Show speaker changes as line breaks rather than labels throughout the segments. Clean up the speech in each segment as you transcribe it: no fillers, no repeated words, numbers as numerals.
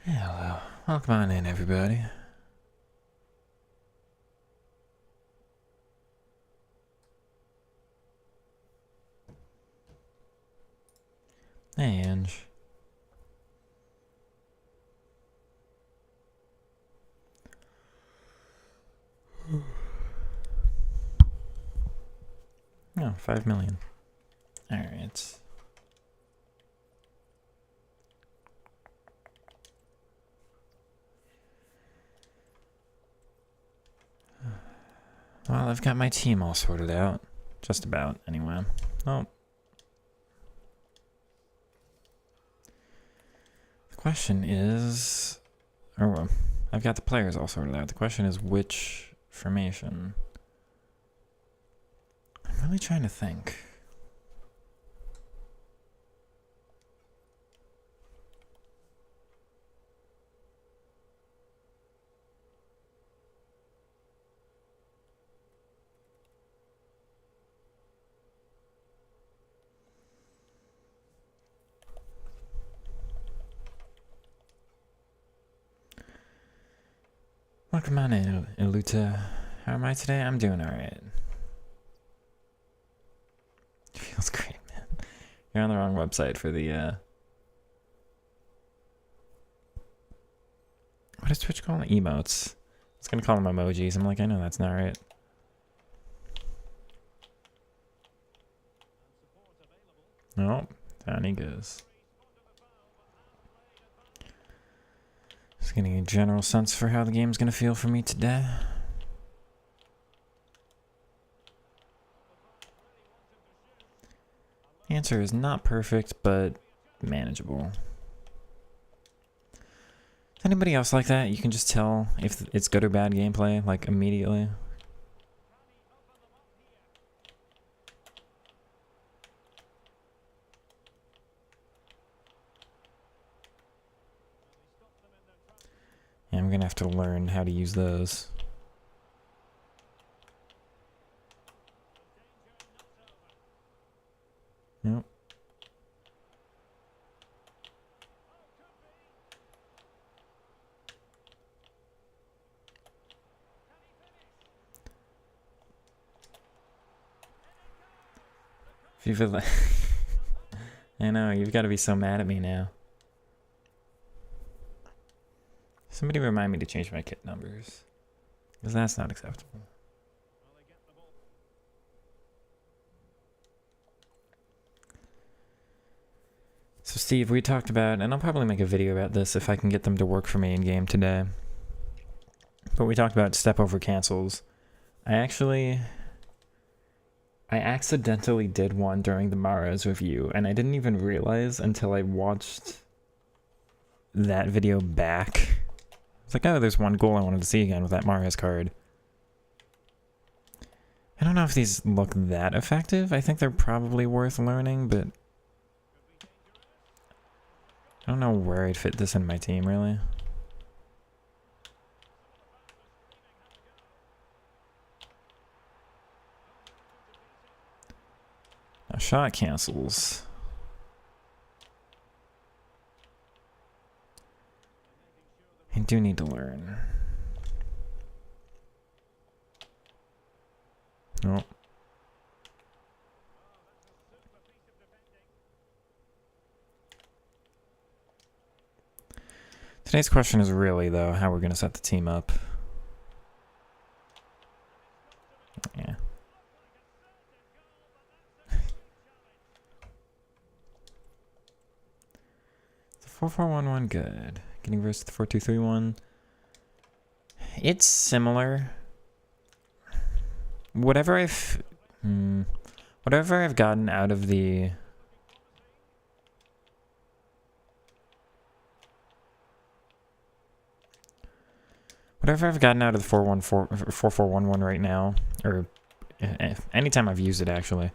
Hello. Welcome on in, everybody. Hey, Ange. Oh, 5 million. Alright. Well, I've got my team all sorted out. Just about, anyway. Oh. The question is... Or, well, I've got the players all sorted out. The question is which formation? I'm really trying to think. Welcome on in, Iluta. How am I today? I'm doing alright. Feels great, man. You're on the wrong website for the, What does Twitch call them? Emotes. It's gonna call them emojis. I'm like, I know that's not right. Nope. Down he goes. Just getting a general sense for how the game's gonna feel for me today. The answer is not perfect, but manageable. Is anybody else like that? You can just tell if it's good or bad gameplay, like, immediately. Yeah, I'm gonna have to learn how to use those. Nope. FIFA. I know, you've got to be so mad at me now. Somebody remind me to change my kit numbers. Because that's not acceptable. So Steve, we talked about, and I'll probably make a video about this if I can get them to work for me in game today. But we talked about step over cancels. I accidentally did one during the Maras review, and I didn't even realize until I watched that video back. It's like, oh, there's one goal I wanted to see again with that Maras card. I don't know if these look that effective. I think they're probably worth learning, but I don't know where I'd fit this in my team, really. Now, shot cancels. I do need to learn. Nope. Today's question is really, though, how we're going to set the team up. Yeah. The 4-4-1-1, good. Getting versus the 4-2-3-1. It's similar. Whatever I've gotten out of the... Whatever I've gotten out of the 4-4-1-1 right now, or anytime I've used it, actually.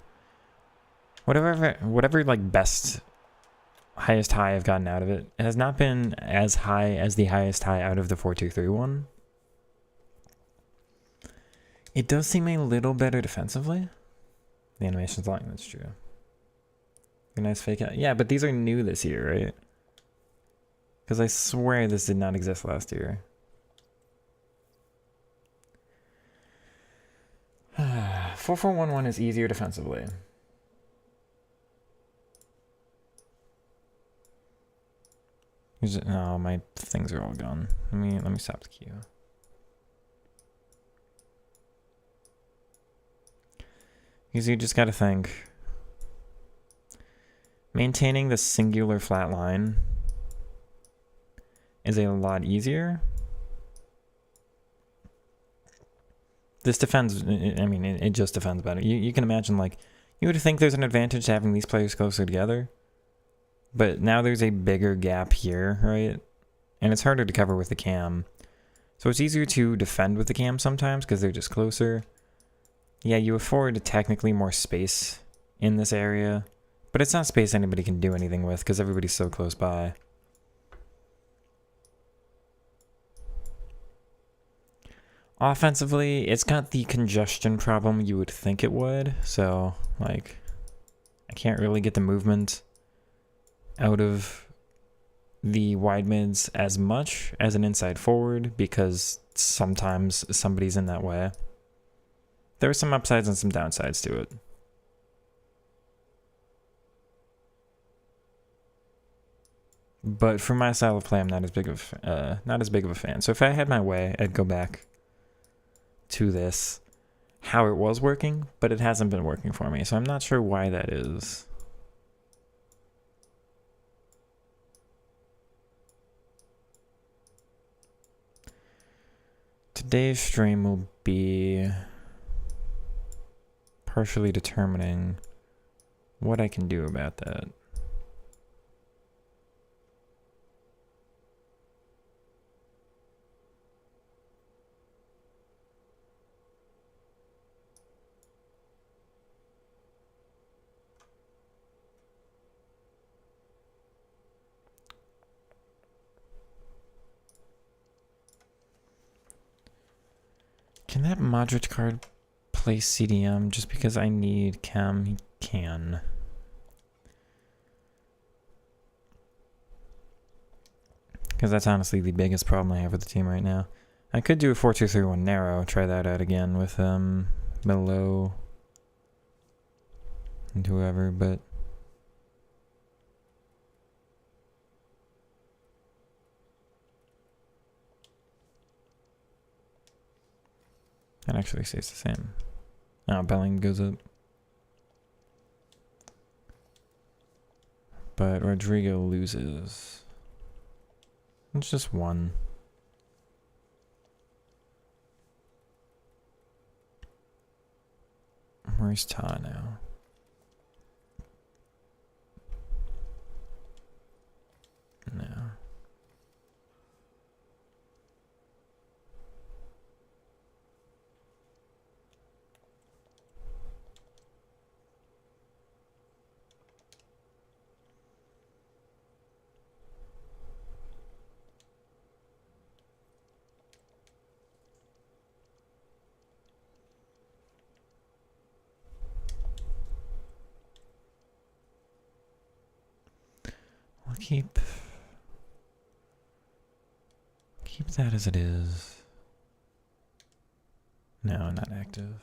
Whatever like best, highest high I've gotten out of it, it has not been as high as the highest high out of the 4-2-3-1. It does seem a little better defensively. The animation's long, that's true. A nice fake out. Yeah, but these are new this year, right? Because I swear this did not exist last year. 4-4-1-1 is easier defensively. Oh, my things are all gone. Let me stop the queue. Because you just gotta think. Maintaining the singular flat line is a lot easier. This defends, it just defends better. You can imagine, like, you would think there's an advantage to having these players closer together. But now there's a bigger gap here, right? And it's harder to cover with the cam. So it's easier to defend with the cam sometimes because they're just closer. Yeah, you afford technically more space in this area. But it's not space anybody can do anything with because everybody's so close by. Offensively, it's got the congestion problem you would think it would. So, like, I can't really get the movement out of the wide mids as much as an inside forward because sometimes somebody's in that way. There are some upsides and some downsides to it. But for my style of play, I'm not as big of a fan. So if I had my way, I'd go back to this, how it was working, but it hasn't been working for me. So I'm not sure why that is. Today's stream will be partially determining what I can do about that. Can that Modric card play CDM just because I need chem? He can. Because that's honestly the biggest problem I have with the team right now. I could do a 4-2-3-1 narrow, try that out again with Milo and whoever, but that actually stays the same. Oh, Belling goes up. But Rodrigo loses. It's just one. Where's Ta now? No. I'll keep that as it is. No, not active.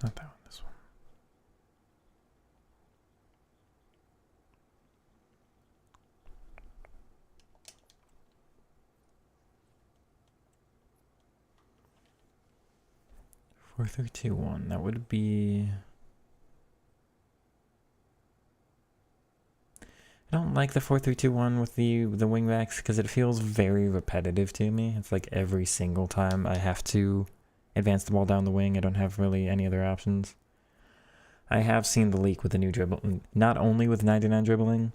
Not that one, this one. Four, three, two, one. That would be. I don't like the 4-3-2-1 with the wingbacks because it feels very repetitive to me. It's like every single time I have to advance the ball down the wing, I don't have really any other options. I have seen the leak with the new dribble, not only with 99 dribbling,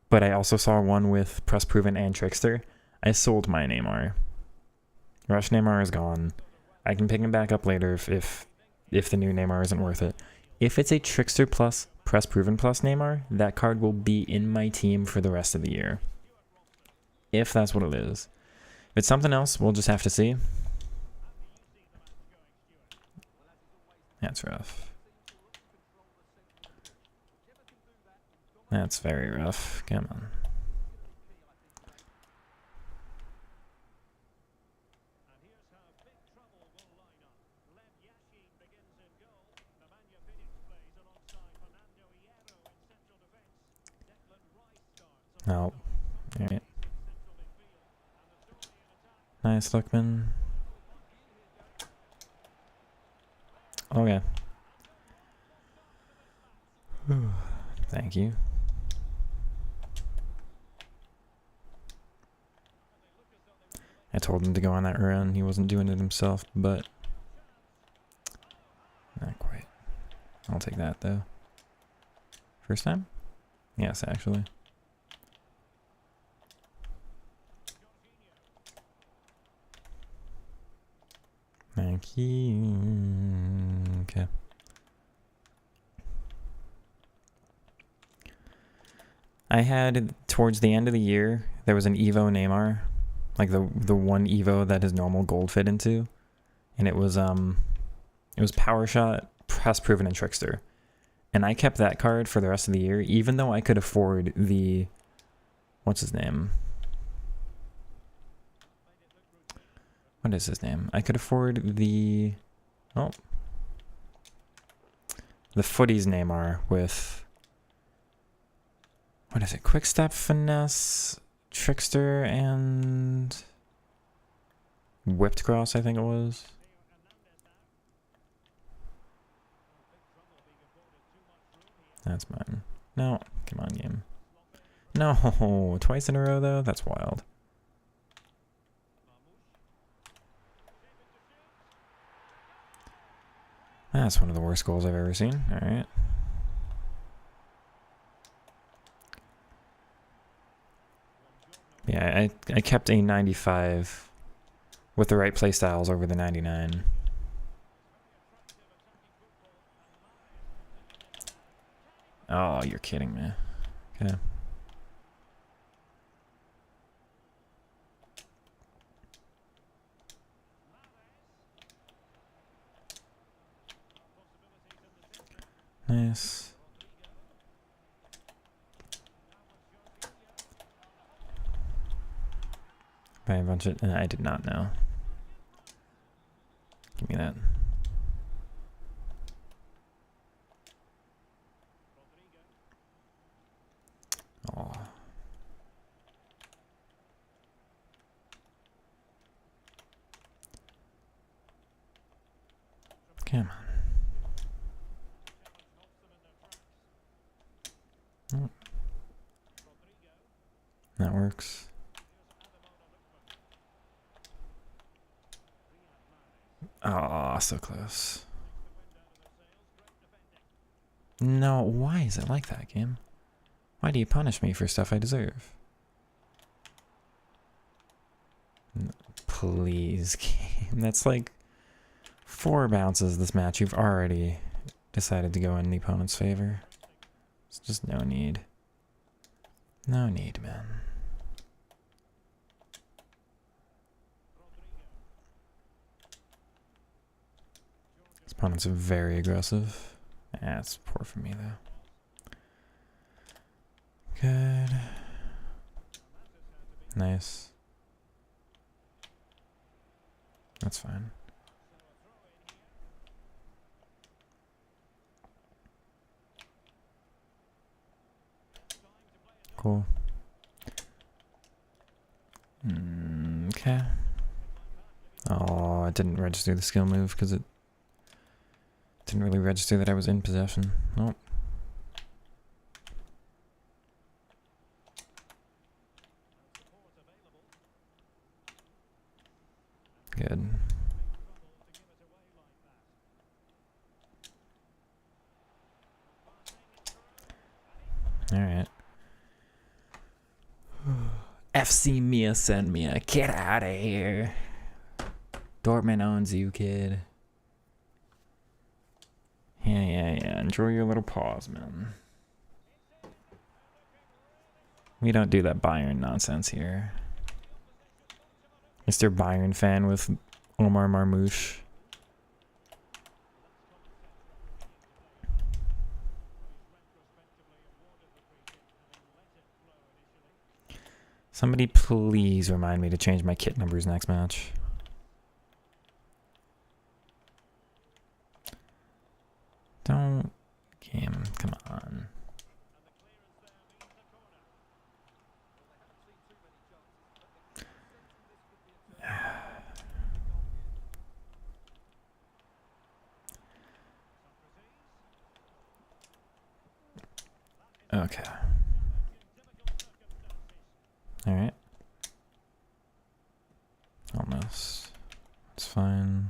but I also saw one with Press Proven and Trickster. I sold my Neymar. Rush Neymar is gone. I can pick him back up later if the new Neymar isn't worth it. If it's a Trickster plus Press Proven plus Neymar, that card will be in my team for the rest of the year. If that's what it is. If it's something else, we'll just have to see. That's rough. That's very rough. Come on. Oh, alright. Nice, Lookman. Okay. Thank you. I told him to go on that run. He wasn't doing it himself, but not quite. I'll take that though. First time? Yes, actually. Thank you. Okay. I had, towards the end of the year, there was an Evo Neymar, like the one Evo that his normal gold fit into, and it was Power Shot, Press Proven, and Trickster, and I kept that card for the rest of the year, even though I could afford the, what's his name? What is his name? I could afford the, oh, the Footies Neymar with, what is it? Quick Step, Finesse, Trickster, and Whipped Cross, I think it was. That's mine. No, come on, game. No, twice in a row though? That's wild. That's one of the worst goals I've ever seen. All right. Yeah, I kept a 95 with the right playstyles over the 99. Oh, you're kidding me. Okay. Nice. By a bunch of, I did not know. Give me that. Oh. Come on. Oh. That works. Oh, so close. No, why is it like that, game? Why do you punish me for stuff I deserve? Please, game. That's like 4 bounces this match. You've already decided to go in the opponent's favor. There's just no need. No need, man. This opponent's very aggressive. That's poor for me, though. Good. Nice. That's fine. Cool. Okay. Oh, it didn't register the skill move because it didn't really register that I was in possession. Nope. Good. All right. FC Mia sent me a get out of here. Dortmund owns you, kid. Yeah. Enjoy your little pause, man. We don't do that Bayern nonsense here. Mr. Bayern fan with Omar Marmouche. Somebody please remind me to change my kit numbers next match. Don't game, come on. Okay. Alright. Almost. It's fine.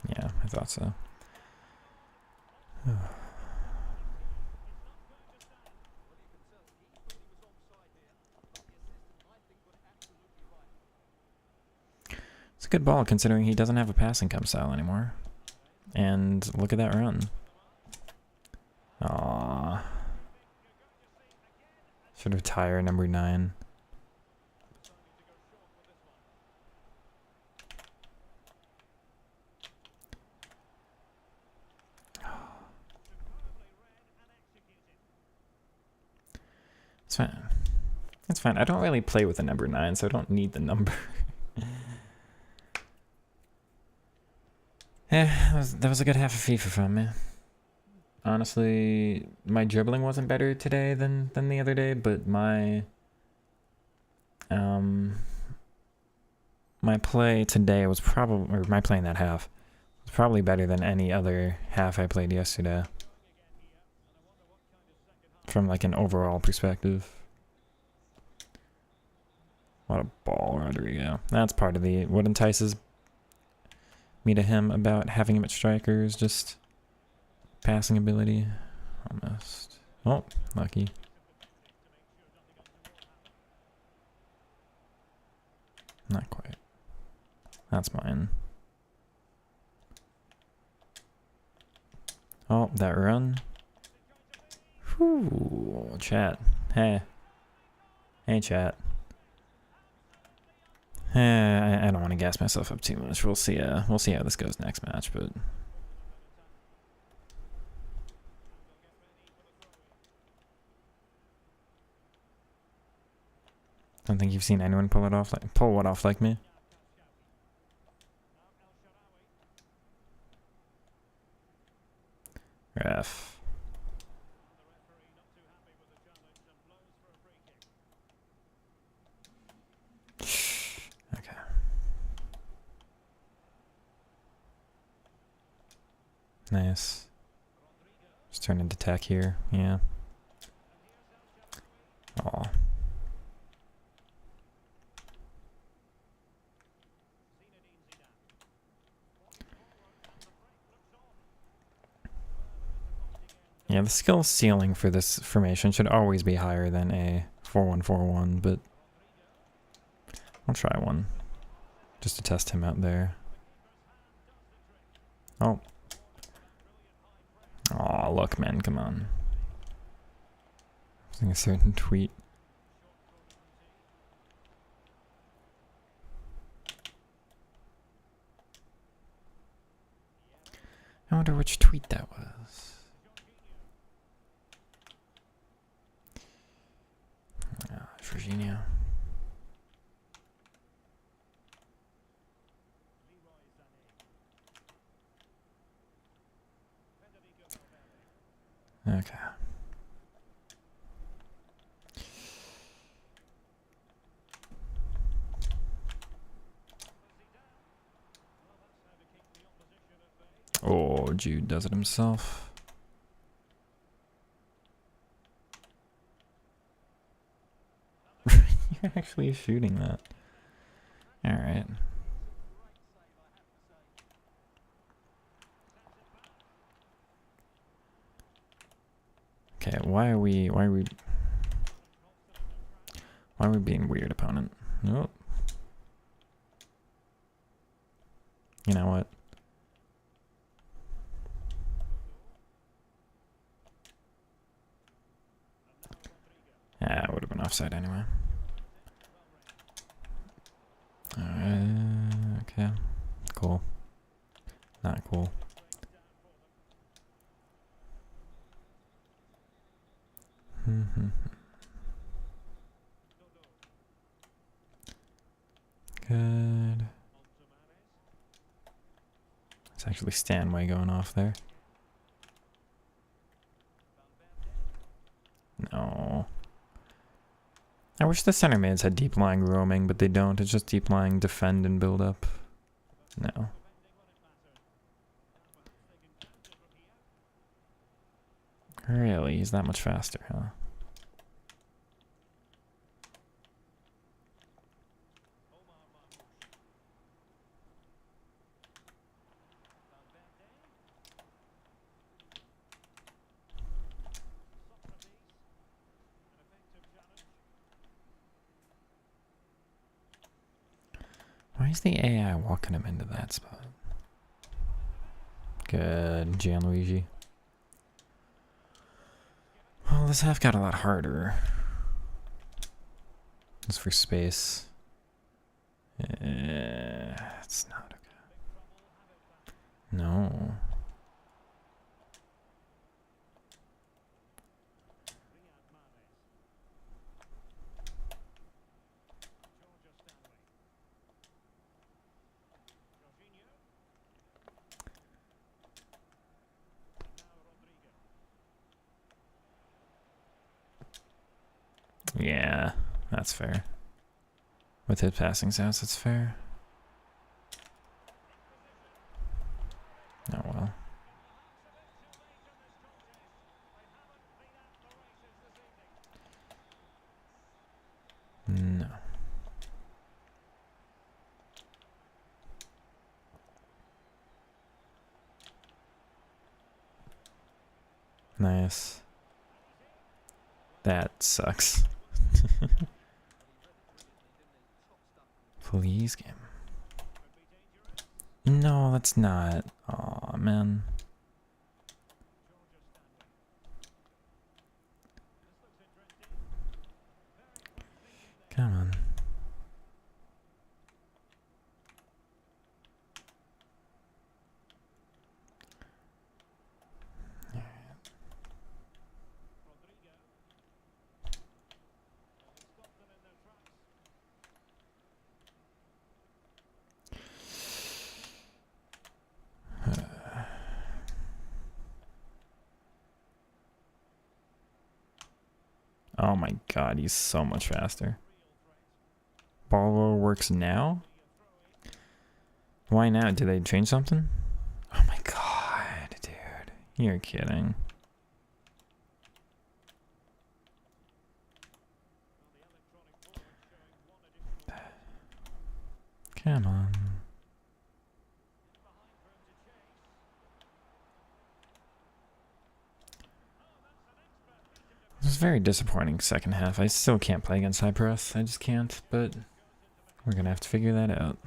Yeah, I thought so. It's a good ball considering he doesn't have a passing come style anymore. And look at that run. Aww. Should retire number 9. It's fine. It's fine. I don't really play with the number 9, so I don't need the number. Yeah, that was a good half of FIFA from me. Honestly, my dribbling wasn't better today than the other day, but my play today was probably, or my play in that half was probably better than any other half I played yesterday. From like an overall perspective. What a ball, Rodrigo. That's part of what entices me to him about having him at strikers, just passing ability. Almost. Oh, lucky. Not quite. That's mine. Oh, that run. Whew, chat. Hey. Hey, chat. I don't want to gas myself up too much. We'll see how this goes next match, but don't think you've seen anyone pull it off like me. Ref. Okay. Nice. Just turn into tech here. Yeah. Aw. Yeah, the skill ceiling for this formation should always be higher than a 4-1-4-1, but I'll try one just to test him out there. Oh. Aw, look, man, come on. Using a certain tweet. I wonder which tweet that was. Virginia. Okay. Oh, Jude does it himself. You're actually shooting that. Alright. Okay, Why are we being weird, opponent? Nope. You know what? Yeah, it would have been offside anyway. Okay. Cool. Not cool. Good. It's actually Stanway going off there. No. I wish the center mids had deep lying roaming, but they don't. It's just deep lying defend and build up. No. Really? He's that much faster, huh? Why is the AI walking him into that spot? Good, Gianluigi. Well, this half got a lot harder. As for space. It's not okay. No. Yeah, that's fair. With his passing sounds, that's fair. Oh well. No. Nice. That sucks. Please, game. No, that's not. Aw, man. Come on. Oh my god, he's so much faster. Ball roll works now? Why now? Did they change something? Oh my god, dude. You're kidding. Come on. It was very disappointing second half. I still can't play against high press. I just can't, but we're gonna have to figure that out.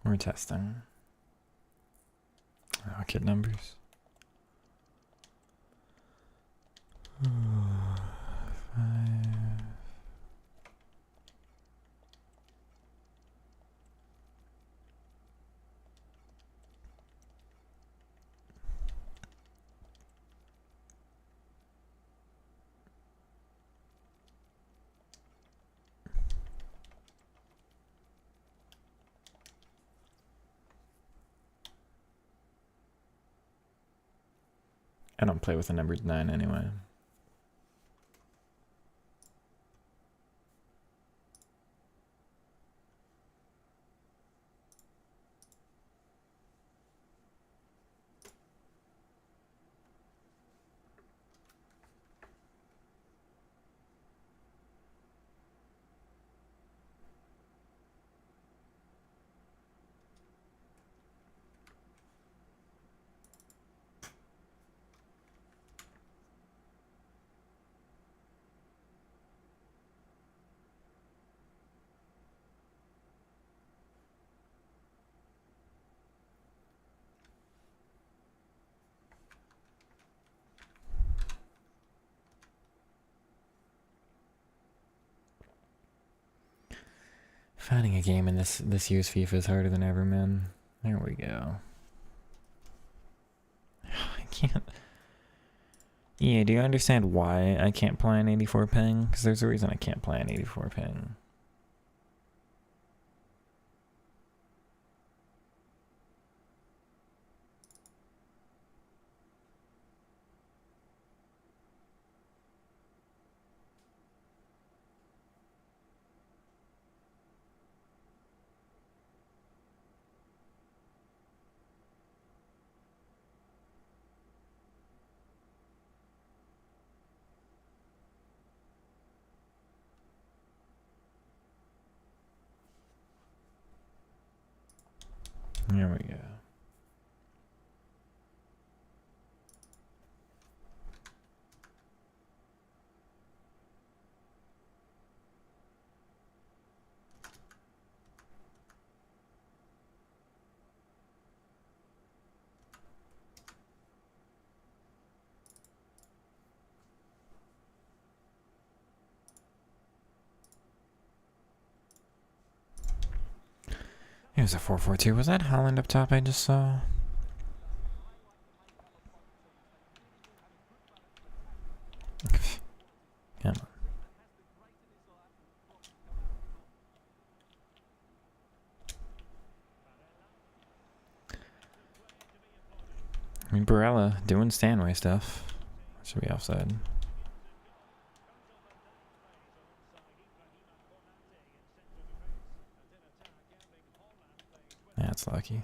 We're testing. Oh, kid numbers. 5. I don't play with the number 9 anyway. Finding a game in this year's FIFA is harder than ever, man. There we go. I can't. Yeah, do you understand why I can't play an 84 ping? Because there's a reason I can't play an 84 ping. There we go. Here's a 4-4-2. Was that Holland up top I just saw? Come on. I mean, Barella doing Stanway stuff. Should be offside. That's lucky.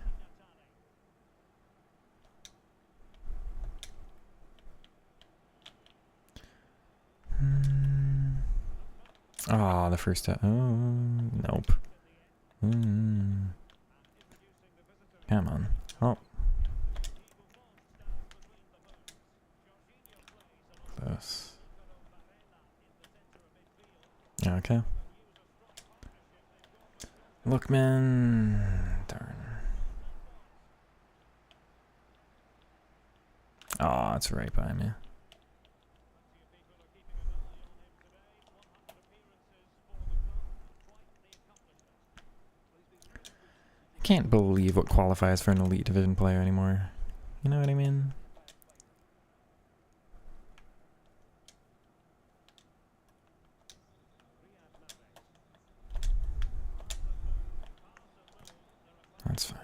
Oh, the first time. Oh, nope. Come on. Oh. Close. Okay. Look, man. Darn. Oh, it's right by me. I can't believe what qualifies for an elite division player anymore. You know what I mean? That's fine.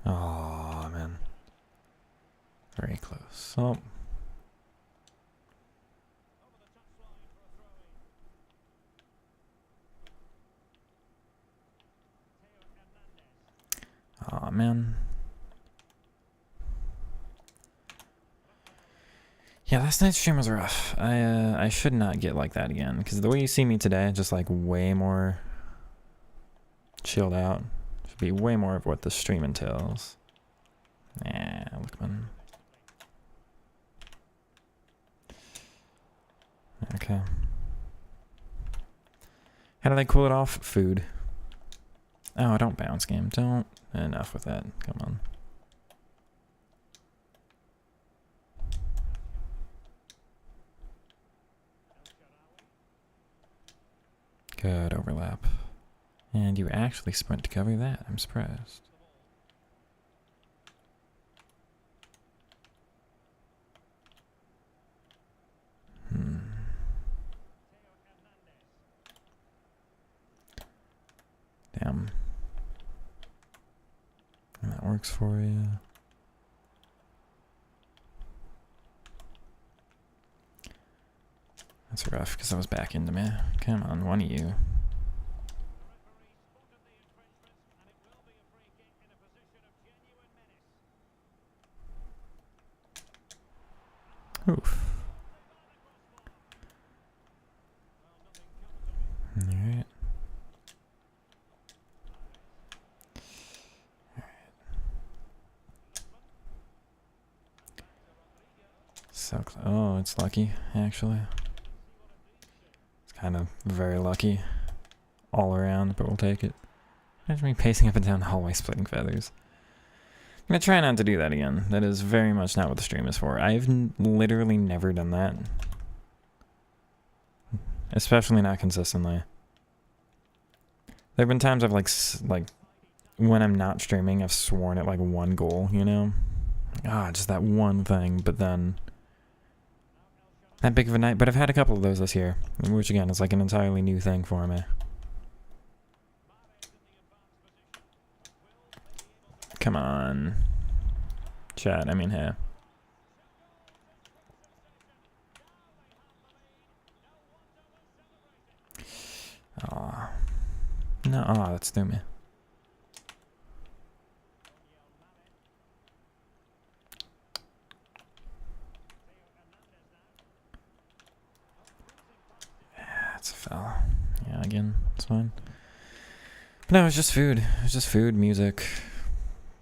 Oh, man. Very close. Oh. Oh, man. Yeah, last night's stream was rough. I should not get like that again, because the way you see me today, just like way more chilled out. Should be way more of what the stream entails. Yeah, look, man. Okay. How do they cool it off? Food. Oh, don't bounce, game. Don't. Enough with that. Come on. Good overlap. And you actually sprint to cover that. I'm surprised. Damn. works for you. That's rough because I was back into me. Come on, one of you. Oof. Alright. So oh, it's lucky, actually. It's kind of very lucky all around, but we'll take it. Imagine me pacing up and down the hallway splitting feathers. I'm gonna try not to do that again. That is very much not what the stream is for. I've literally never done that. Especially not consistently. There have been times I've like when I'm not streaming, I've sworn at like one goal, you know? Just that one thing, but then that big of a night. But I've had a couple of those this year, which again is like an entirely new thing for me. Come on. Chat, I mean, hey. Aw. No, that's through me. Yeah, it's a foul. Yeah, again, it's fine. But no, it's just food. It's just food, music,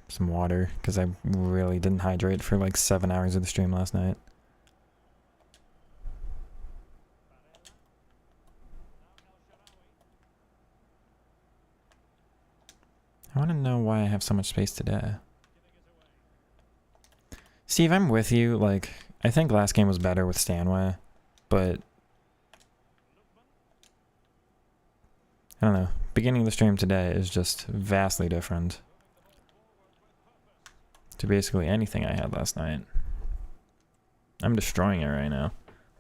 some water, because I really didn't hydrate for like 7 hours of the stream last night. I want to know why I have so much space today. Steve, I'm with you. Like, I think last game was better with Stanway, but I don't know. Beginning of the stream today is just vastly different to basically anything I had last night. I'm destroying it right now.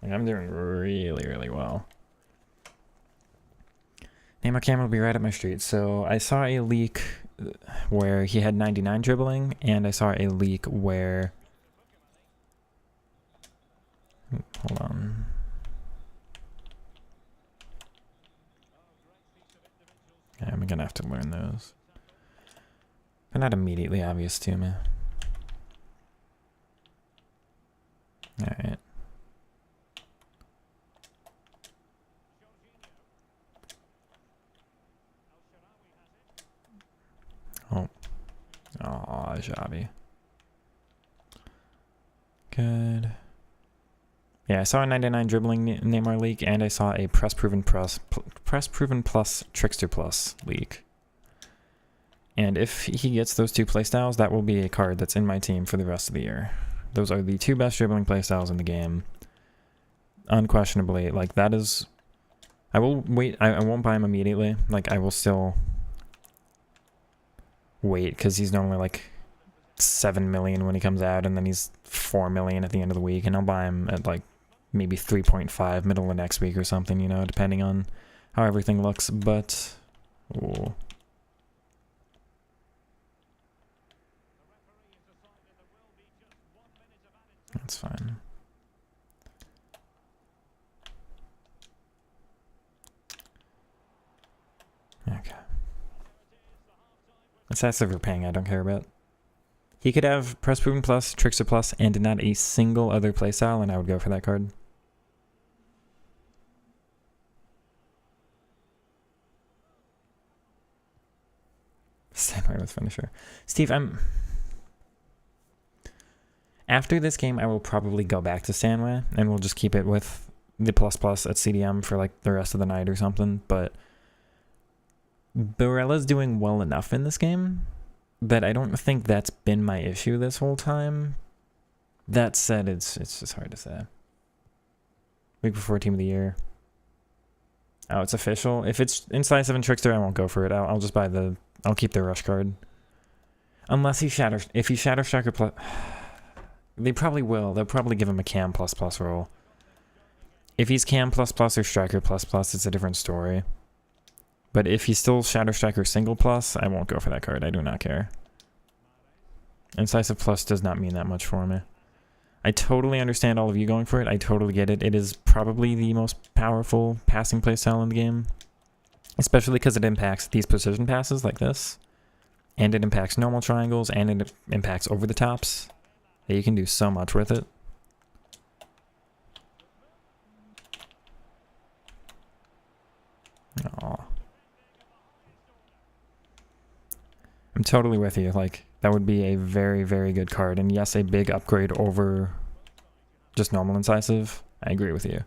Like, I'm doing really, really well. Nemo Cam will be right up my street. So I saw a leak where he had 99 dribbling, and I saw a leak where... Hold on. Yeah, I'm gonna have to learn those. They're not immediately obvious to me. Alright. Oh. Aw, Javi. Good. Yeah, I saw a 99 dribbling Neymar leak, and I saw a Press Proven Plus Trickster Plus leak. And if he gets those two playstyles, that will be a card that's in my team for the rest of the year. Those are the two best dribbling playstyles in the game. Unquestionably, like, that is... I will wait, I won't buy him immediately. Like, I will still wait, because he's normally like 7 million when he comes out, and then he's 4 million at the end of the week, and I'll buy him at like maybe 3.5 middle of next week or something, you know, depending on how everything looks. But ooh. That's fine. Okay. It's that silver paying I don't care about. He could have Press Proven Plus, Trickster Plus, and not a single other playstyle, and I would go for that card. Stanway with finisher. Steve, after this game, I will probably go back to Stanway, and we'll just keep it with the plus plus at CDM for like the rest of the night or something, but Barella's doing well enough in this game that I don't think that's been my issue this whole time. That said, it's just hard to say. Week before Team of the Year. Oh, it's official. If it's Inside 7 Trickster, I won't go for it. I'll just buy I'll keep the rush card. Unless he shatters. If he Shatter Striker plus... They probably will. They'll probably give him a Cam plus plus roll. If he's Cam plus plus or Striker plus plus, it's a different story. But if he's still Shatter Striker single plus, I won't go for that card. I do not care. Incisive plus does not mean that much for me. I totally understand all of you going for it. I totally get it. It is probably the most powerful passing playstyle in the game. Especially because it impacts these precision passes like this. And it impacts normal triangles, and it impacts over the tops. Yeah, you can do so much with it. Aww. I'm totally with you. Like, that would be a very, very good card. And yes, a big upgrade over just normal incisive. I agree with you.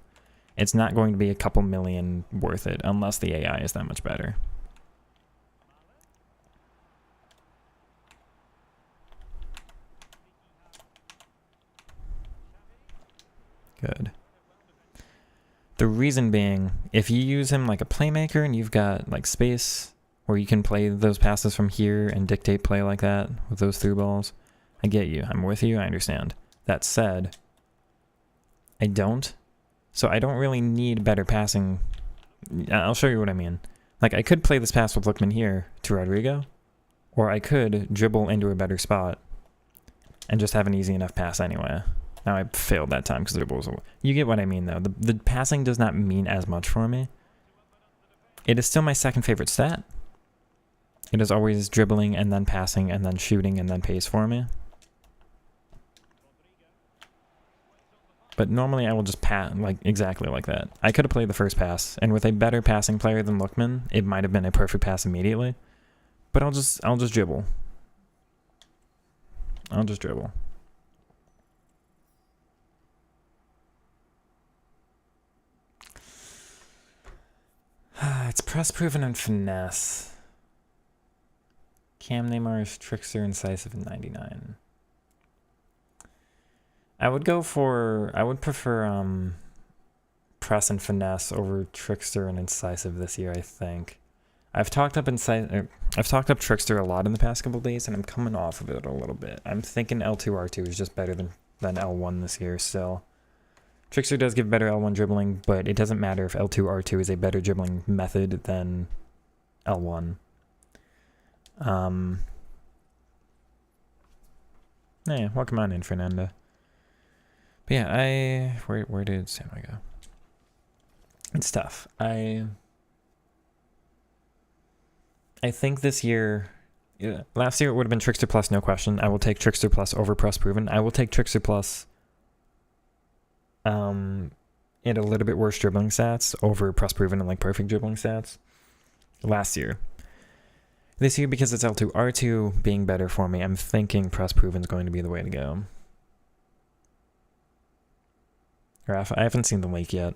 It's not going to be a couple million worth it unless the AI is that much better. Good. The reason being, if you use him like a playmaker and you've got like space where you can play those passes from here and dictate play like that with those through balls, I get you. I'm with you. I understand. That said, I don't. So I don't really need better passing. I'll show you what I mean. Like, I could play this pass with Lookman here to Rodrigo, or I could dribble into a better spot and just have an easy enough pass anyway. Now, I failed that time because the dribble was... You get what I mean, though. The passing does not mean as much for me. It is still my second favorite stat. It is always dribbling and then passing and then shooting and then pace for me. But normally I will just pass like exactly like that. I could have played the first pass, and with a better passing player than Lookman, it might have been a perfect pass immediately. But I'll just dribble. I'll just dribble. It's press proven and finesse. Cam Neymar is trickster, incisive, and 99. I would prefer press and finesse over trickster and incisive this year, I think. I've talked up trickster a lot in the past couple days, and I'm coming off of it a little bit. I'm thinking L2 R2 is just better than L1 this year still. Trickster does give better L1 dribbling, but it doesn't matter if L2 R2 is a better dribbling method than L1. Yeah, welcome on in, Fernanda. But yeah, where did Samuel go? It's tough. I think this year, last year it would have been Trickster Plus, no question. I will take Trickster Plus over Press Proven. I will take Trickster Plus in a little bit worse dribbling stats over Press Proven and like perfect dribbling stats last year. This year, because it's L2 R2 being better for me, I'm thinking Press Proven is going to be the way to go. Raph, I haven't seen the leak yet.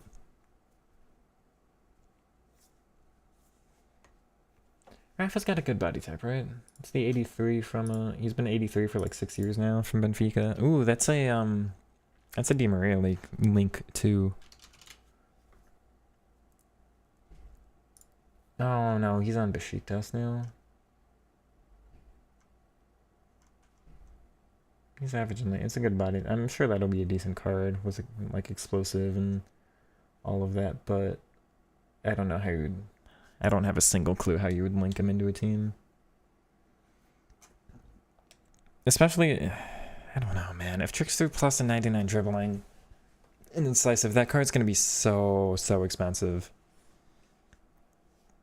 Rafa's got a good body type, right? It's the 83 from he's been 83 for like 6 years now from Benfica. Ooh, that's a Di Maria link too. Oh no, he's on Besiktas now. He's averaging it. It's a good body. I'm sure that'll be a decent card. Was it like explosive and all of that, but I don't know how you would. I don't have a single clue how you would link him into a team. Especially, I don't know, man. If Trickster plus a 99 dribbling and incisive, that card's gonna be so expensive.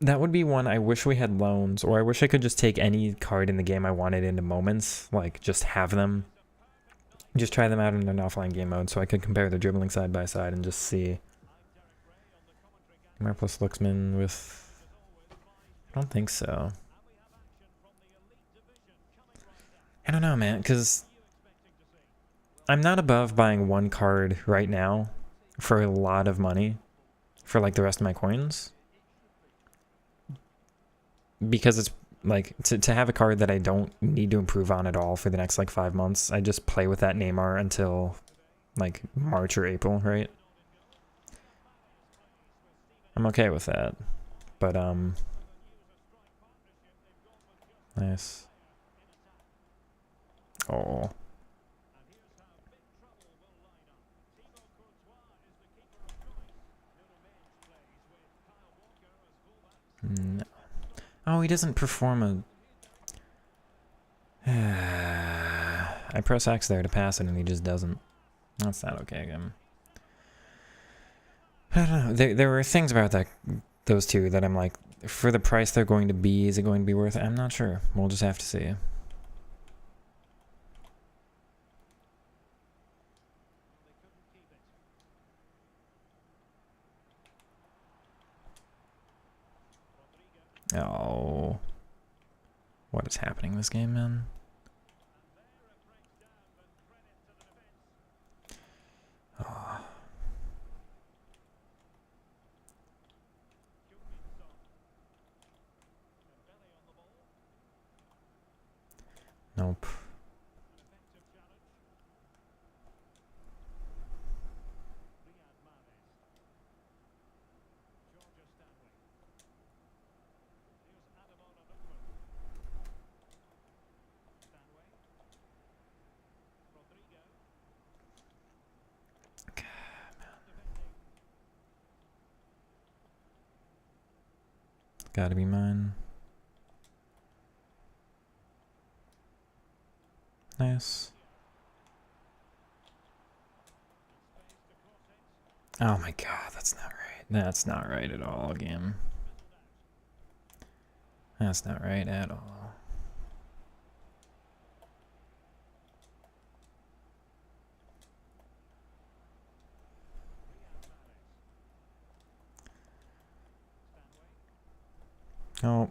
That would be one I wish we had loans, or I wish I could just take any card in the game I wanted into moments, like just have them. Just try them out in an offline game mode so I could compare the dribbling side by side and just see. Neymar plus Luxman with... I don't think so. I don't know, man, because I'm not above buying one card right now for a lot of money for like the rest of my coins. Because it's like to have a card that I don't need to improve on at all for the next like 5 months. I just play with that Neymar until like March or April, right? I'm okay with that. But nice. Oh. No. Oh, he doesn't perform a... press X there to pass it and he just doesn't. That's not okay again. I don't know. There were things about those two that I'm like, for the price they're going to be, is it going to be worth it? I'm not sure. We'll just have to see. Oh. What is happening this game, man? Oh. Nope. Gotta be mine. Nice. Oh my god, that's not right. That's not right at all, game. That's not right at all. Oh.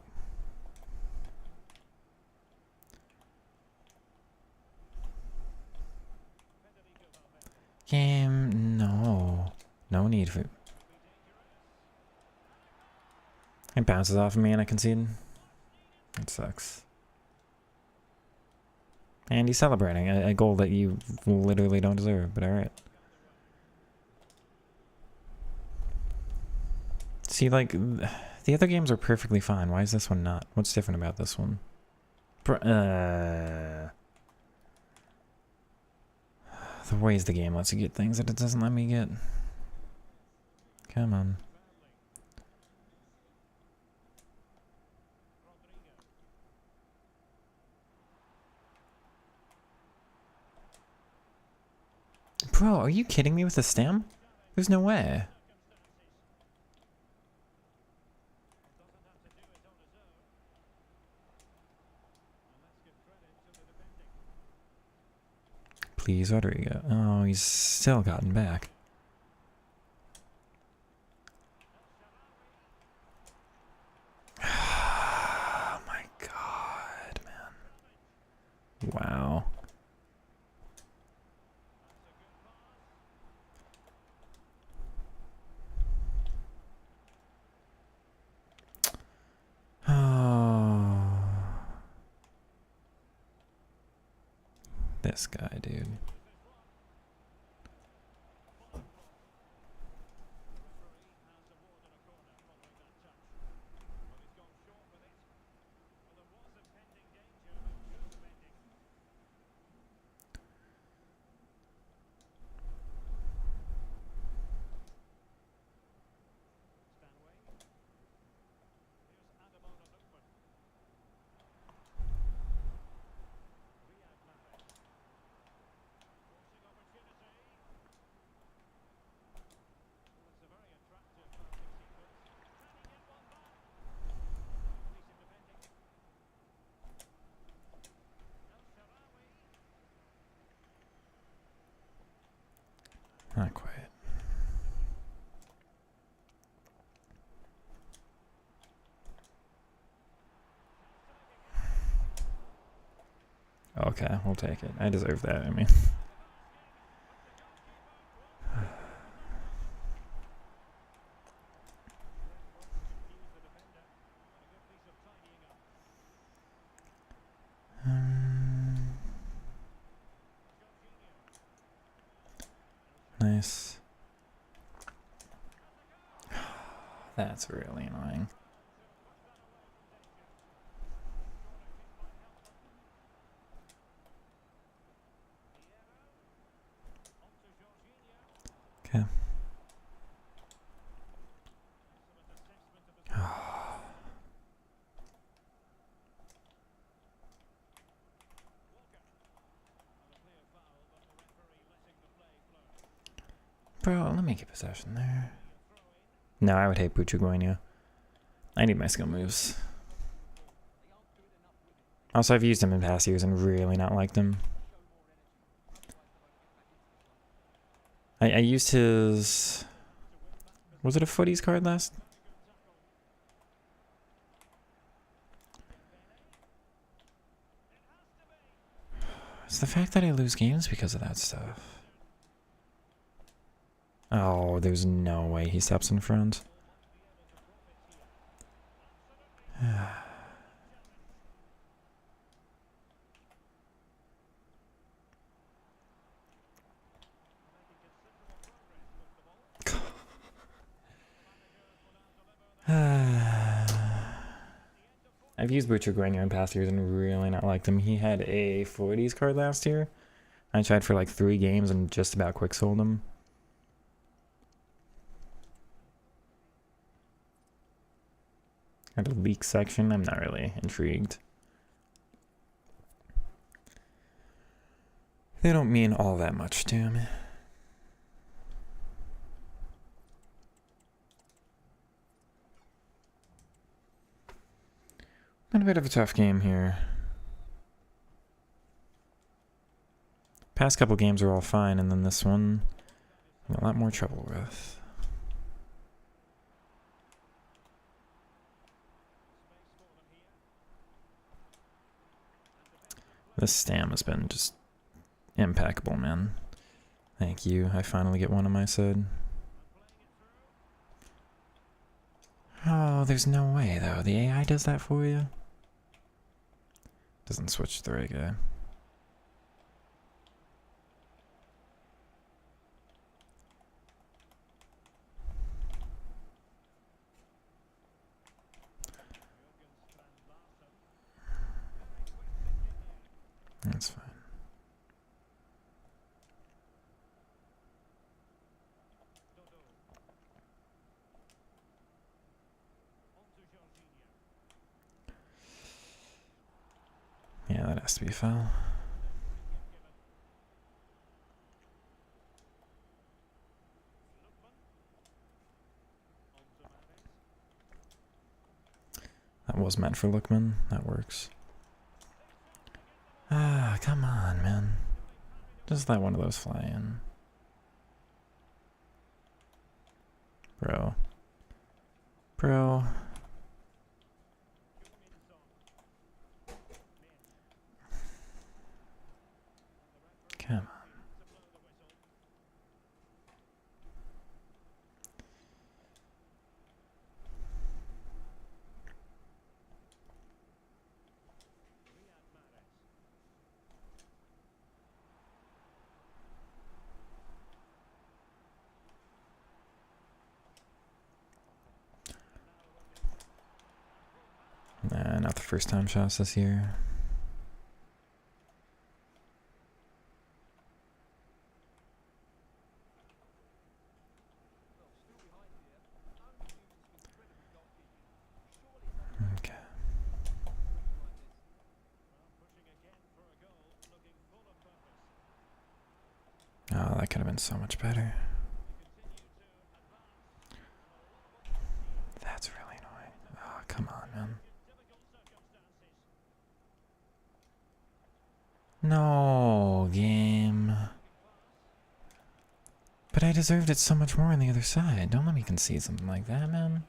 Game, no. No need for... It bounces off of me and I concede. It sucks. And he's celebrating a goal that you literally don't deserve, but alright. See, like, the other games are perfectly fine. Why is this one not? What's different about this one? The ways the game lets you get things that it doesn't let me get. Come on. Bro, are you kidding me with the stem? There's no way. Please, Rodrigo. Oh, he's still gotten back. Oh my god, man. Wow. Oh. This guy, dude. Not quite. Okay, we'll take it. I deserve that, I mean. Nice. That's really annoying. Okay. Bro, let me get possession there. No, I would hate Buchugueño. I need my skill moves. Also, I've used him in past years and really not liked him. I used his... Was it a footies card last? It's the fact that I lose games because of that stuff. Oh, there's no way he steps in front. I've used Buchugueño in past years and really not liked him. He had a 40s card last year. I tried for like 3 games and just about quick sold him. At a leak section, I'm not really intrigued. They don't mean all that much to me. Been a bit of a tough game here. Past couple games are all fine, and then this one I'm a lot more trouble with. This stam has been just impeccable, man. Thank you. I finally get one on my side. Oh, there's no way, though. The AI does that for you? Doesn't switch to the right guy. That's fine. Yeah, that has to be a foul. That was meant for Lookman. That works. Ah, come on, man. Just let one of those fly in. Bro. Bro. Come on. Nah, not the first time shots this year. Okay. Oh, that could have been so much better. That's really annoying. Oh, come on, man. No, game. But I deserved it so much more on the other side. Don't let me concede something like that, man.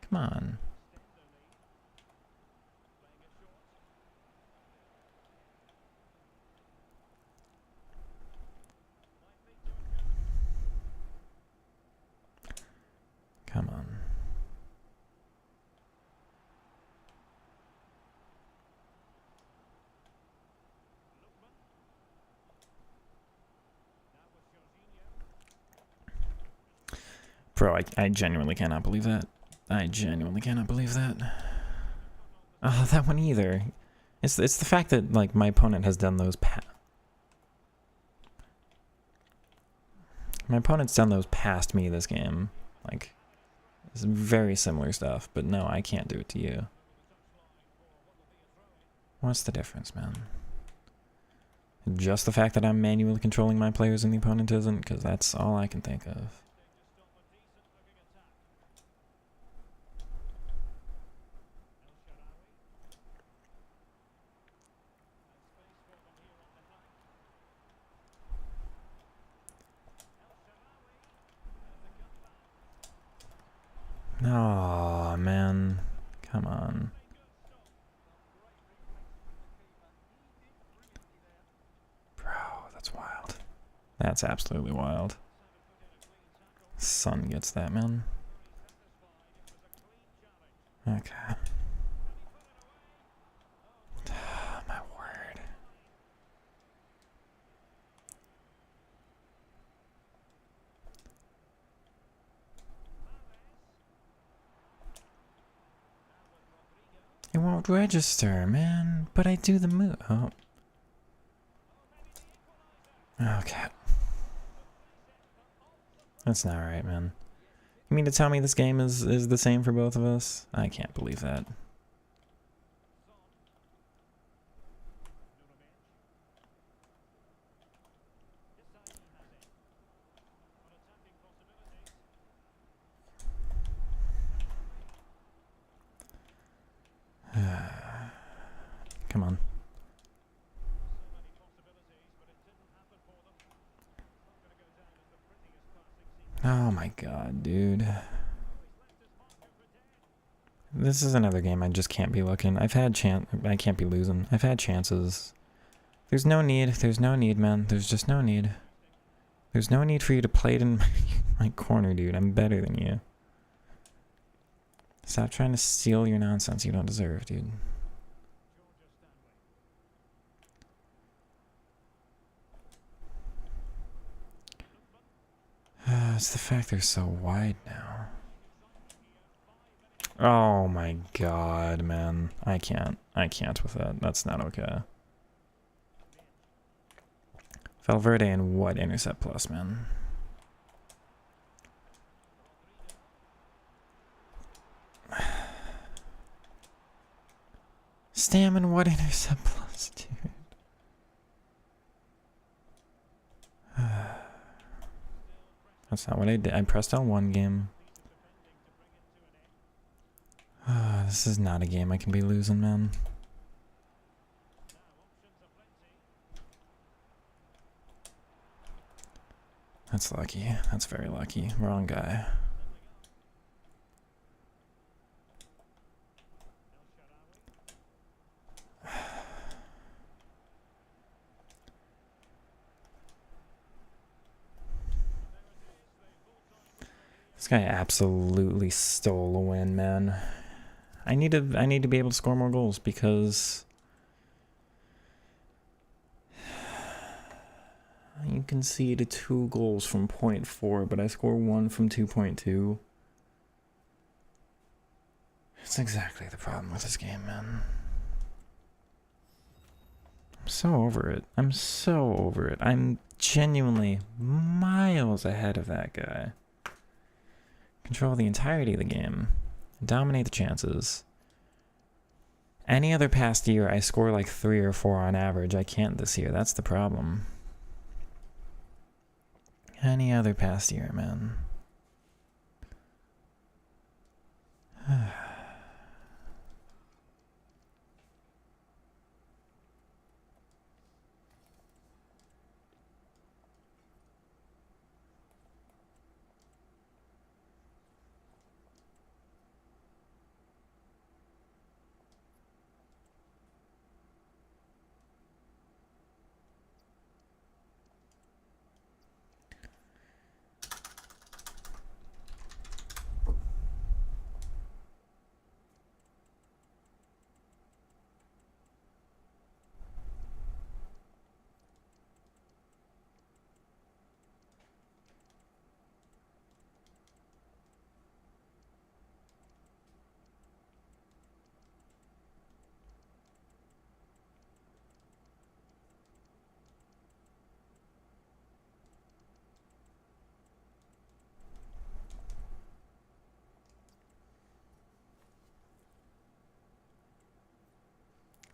Come on. Come on. Bro, I genuinely cannot believe that. I genuinely cannot believe that. Oh, that one either. It's the fact that like my opponent has done those my opponent's done those past me this game. Like, it's very similar stuff, but no, I can't do it to you. What's the difference, man? Just the fact that I'm manually controlling my players and the opponent isn't, because that's all I can think of. Oh, man. Come on. Bro, that's wild. That's absolutely wild. Son gets that, man. Okay. My word. It won't register, man. But I do the move. Oh. Okay. That's not right, man. You mean to tell me this game is the same for both of us? I can't believe that. Come on. Oh my god, dude. This is another game I just can't be looking. I can't be losing. I've had chances. There's no need. There's no need, man. There's just no need. There's no need for you to play it in my corner, dude. I'm better than you. Stop trying to steal your nonsense you don't deserve, dude. It's the fact they're so wide now. Oh my god, man. I can't with that. That's not okay. Valverde and what intercept plus, man? Stam and what intercept plus, dude? That's not what I did. I pressed L1 game. This is not a game I can be losing, man. That's lucky. That's very lucky. Wrong guy. This guy absolutely stole a win, man. I need to be able to score more goals because you concede 2 goals from 0.4, but I score 1 from 2.2. That's exactly the problem with this game, man. I'm so over it. I'm so over it. I'm genuinely miles ahead of that guy. Control the entirety of the game. Dominate the chances. Any other past year, I score like 3 or 4 on average. I can't this year. That's the problem. Any other past year, man.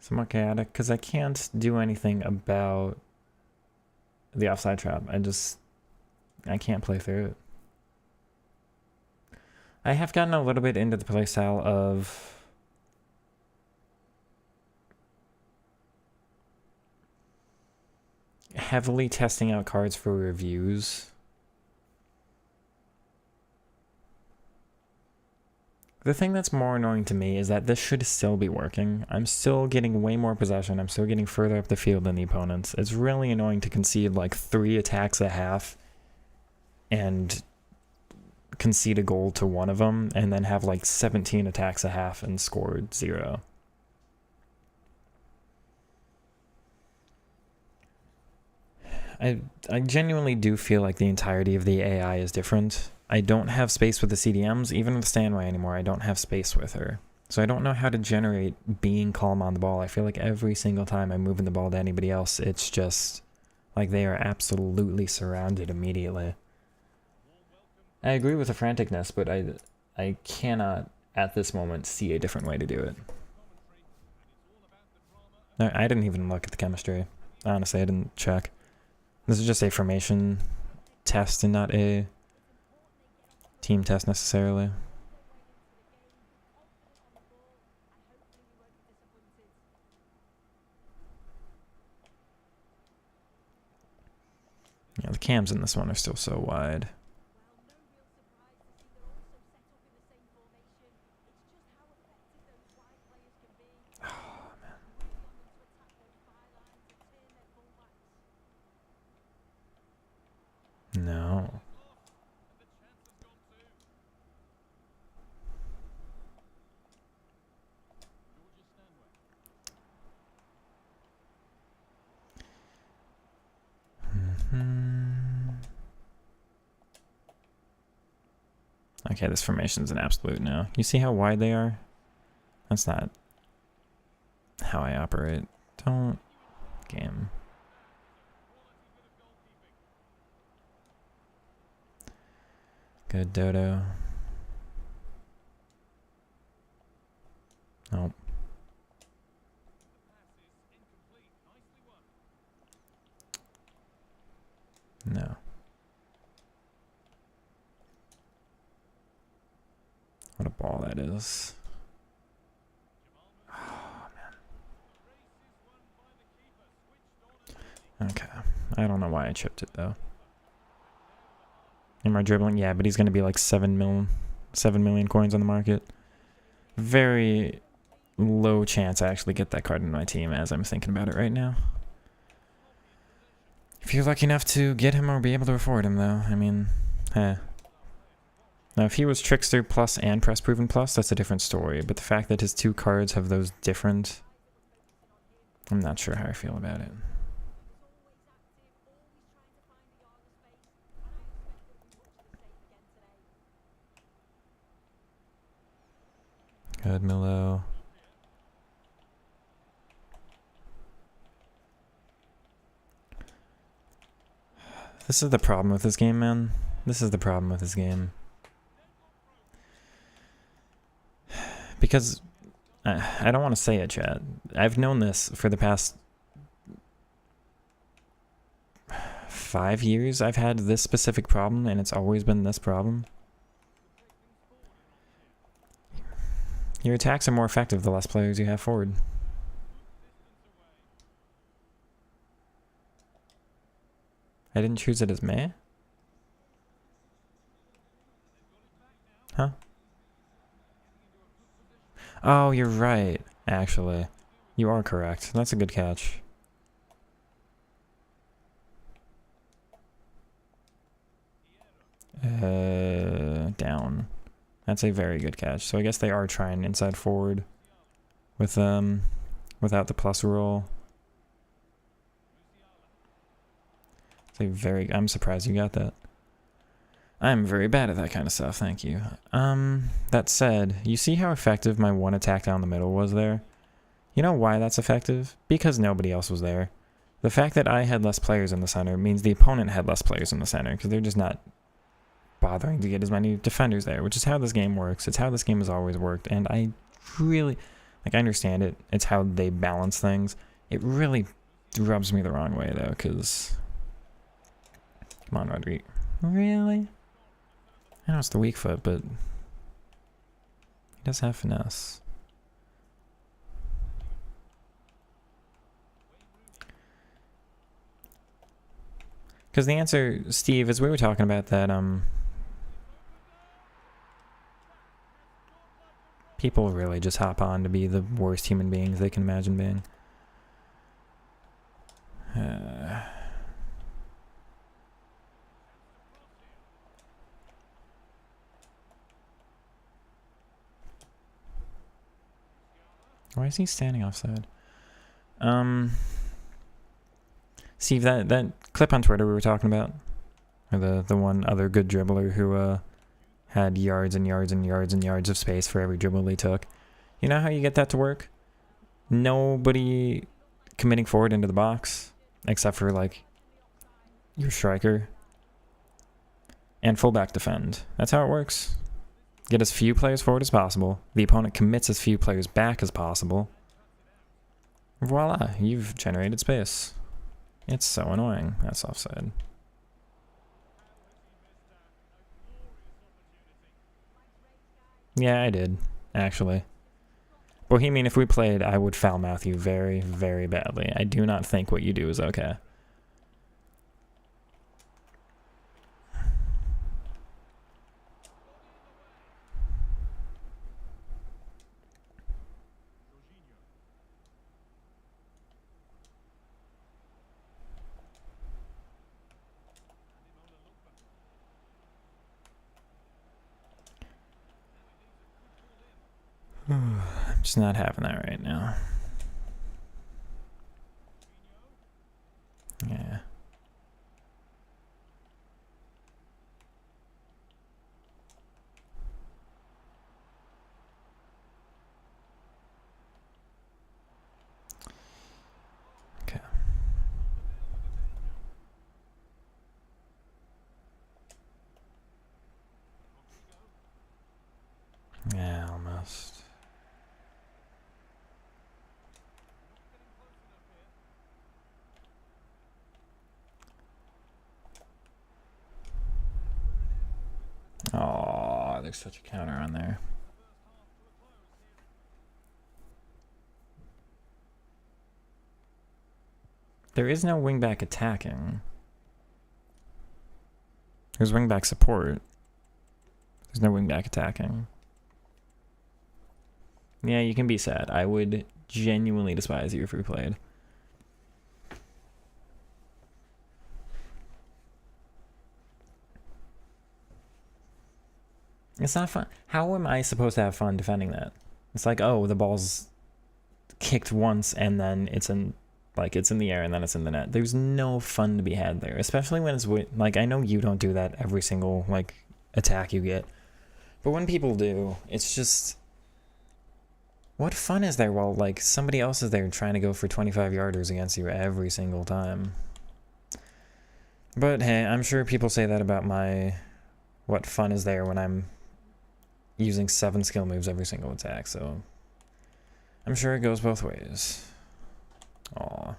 So I'm chaotic because I can't do anything about the offside trap. I can't play through it. I have gotten a little bit into the playstyle of heavily testing out cards for reviews. The thing that's more annoying to me is that this should still be working. I'm still getting way more possession. I'm still getting further up the field than the opponents. It's really annoying to concede like 3 attacks a half and concede a goal to one of them and then have like 17 attacks a half and scored 0. I genuinely do feel like the entirety of the AI is different. I don't have space with the CDMs, even with Stanway anymore. I don't have space with her. So I don't know how to generate being calm on the ball. I feel like every single time I'm moving the ball to anybody else, it's just like they are absolutely surrounded immediately. I agree with the franticness, but I cannot at this moment see a different way to do it. No, I didn't even look at the chemistry. Honestly, I didn't check. This is just a formation test and not a team test necessarily. Yeah, the cams in this one are still so wide. Oh, man. No. Okay, this formation's an absolute no. You see how wide they are? That's not how I operate. Don't game. Good Dodo. Nope. No. What a ball that is. Oh, man. Okay. I don't know why I chipped it, though. Am I dribbling? Yeah, but he's going to be like 7 million coins on the market. Very low chance I actually get that card in my team as I'm thinking about it right now. If you're lucky enough to get him or be able to afford him, though, I mean, Now, if he was Trickster Plus and Press Proven Plus, that's a different story. But the fact that his 2 cards have those different, I'm not sure how I feel about it. Good, Milo. This is the problem with this game, man. This is the problem with this game. Because, I don't want to say it, chat. I've known this for the past 5 years. I've had this specific problem, and it's always been this problem. Your attacks are more effective the less players you have forward. I didn't choose it as May? Huh? Oh, you're right, actually. You are correct. That's a good catch. Down. That's a very good catch. So I guess they are trying inside forward with without the plus roll. It's a very, I'm surprised you got that. I'm very bad at that kind of stuff, thank you. That said, you see how effective my one attack down the middle was there? You know why that's effective? Because nobody else was there. The fact that I had less players in the center means the opponent had less players in the center, because they're just not bothering to get as many defenders there, which is how this game works. It's how this game has always worked, and I really, like, I understand it. It's how they balance things. It really rubs me the wrong way, though, because Come on, Rodrigo. Really? I know it's the weak foot, but he does have finesse. Because the answer, Steve, is we were talking about that, people really just hop on to be the worst human beings they can imagine being. Why is he standing offside? Steve, that clip on Twitter we were talking about, or the one other good dribbler who had yards and yards and yards and yards of space for every dribble they took. You know how you get that to work? Nobody committing forward into the box, except for like your striker and fullback defend. That's how it works. Get as few players forward as possible. The opponent commits as few players back as possible. Voila, you've generated space. It's so annoying. That's offside. Yeah, I did, actually. Bohemian, if we played, I would foul mouth you very, very badly. I do not think what you do is okay. I'm just not having that right now. Yeah. Okay. Yeah, almost. Oh, there's such a counter on there. There is no wingback attacking. There's wingback support. There's no wingback attacking. Yeah, you can be sad. I would genuinely despise you if we played. It's not fun. How am I supposed to have fun defending that? It's like, oh, the ball's kicked once and then it's in the air and then it's in the net. There's no fun to be had there, especially when it's like, I know you don't do that every single like attack you get, but when people do, it's just, what fun is there while like somebody else is there trying to go for 25 yarders against you every single time? But hey, I'm sure people say that about my what fun is there when I'm using 7 skill moves every single attack, so I'm sure it goes both ways. Aw.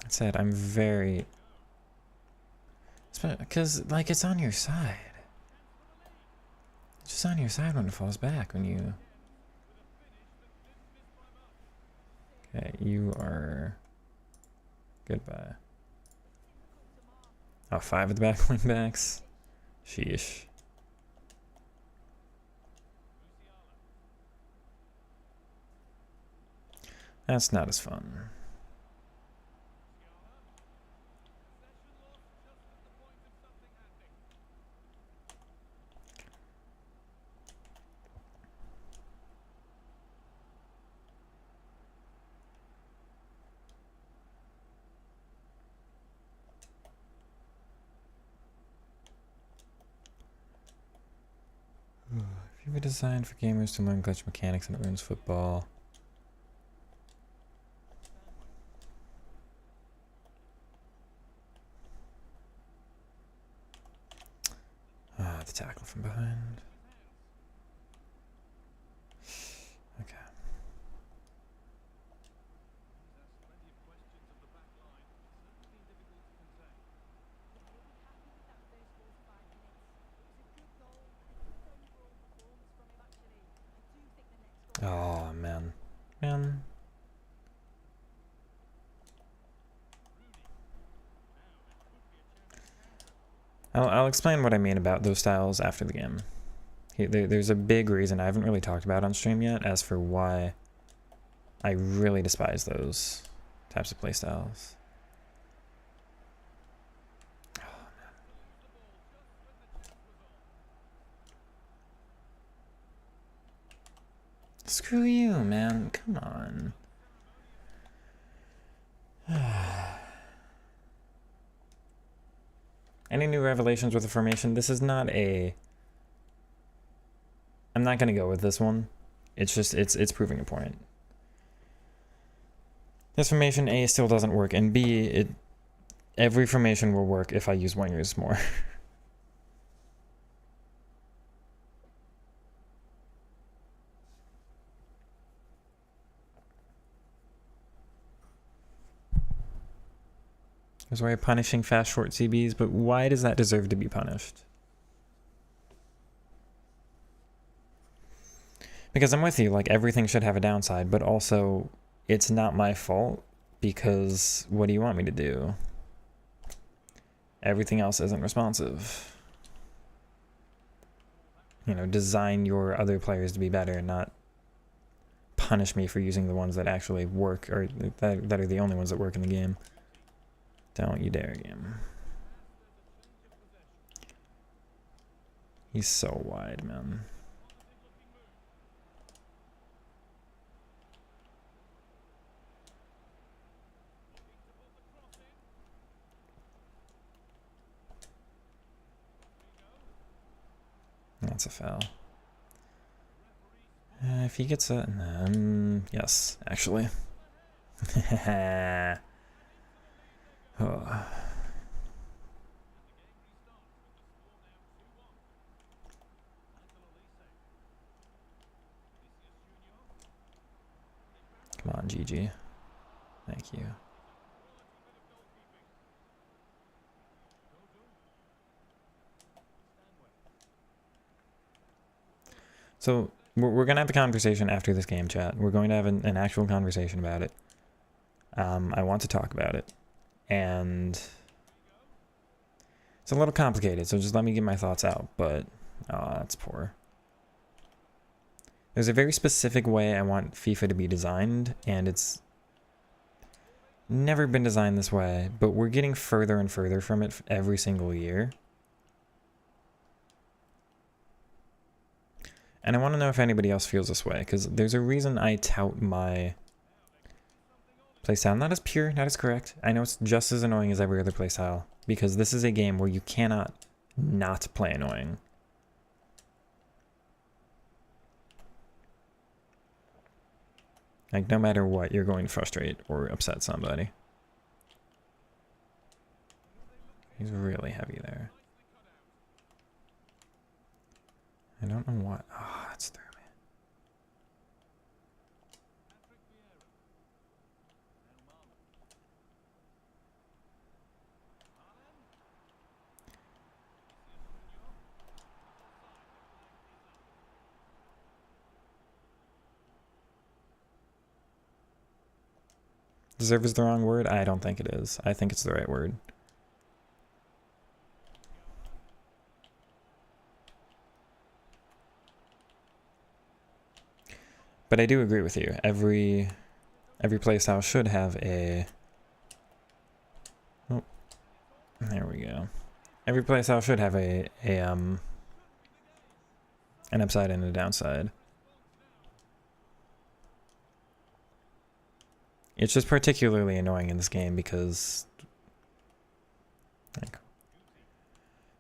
That said, I'm very... Because, like, it's on your side. It's just on your side when it falls back, when you... Okay, you are... Goodbye. Oh, 5 at the back wing backs? Sheesh. That's not as fun. If you were designed for gamers to learn glitch mechanics and it ruins football. The tackle from behind. Okay. Oh, man. Man. I'll explain what I mean about those styles after the game. There's a big reason I haven't really talked about on stream yet as for why I really despise those types of playstyles. Oh, screw you, man. Come on. Any new revelations with the formation? This is not a... I'm not going to go with this one. It's just, it's proving a point. This formation, A, still doesn't work, and B, every formation will work if I use wingers more. There's a way of punishing fast short CBs, but why does that deserve to be punished? Because I'm with you, like everything should have a downside, but also it's not my fault because what do you want me to do? Everything else isn't responsive. You know, design your other players to be better, not punish me for using the ones that actually work, or that are the only ones that work in the game. Don't you dare, game. He's so wide, man. That's a foul. If he gets it, yes, actually. Oh. Come on, GG. Thank you. So we're going to have a conversation after this game, chat. We're going to have an actual conversation about it. I want to talk about it. And it's a little complicated, so just let me get my thoughts out. But, oh, that's poor. There's a very specific way I want FIFA to be designed, and it's never been designed this way, but we're getting further and further from it every single year. And I want to know if anybody else feels this way, because there's a reason I tout my playstyle. Not as pure, not as correct. I know it's just as annoying as every other playstyle, because this is a game where you cannot not play annoying. Like, no matter what, you're going to frustrate or upset somebody. He's really heavy there. I don't know what. Oh, that's through me. Deserve is the wrong word? I don't think it is. I think it's the right word. But I do agree with you. Every playstyle should have a... Oh, there we go. Every playstyle should have an upside and a downside. It's just particularly annoying in this game because like,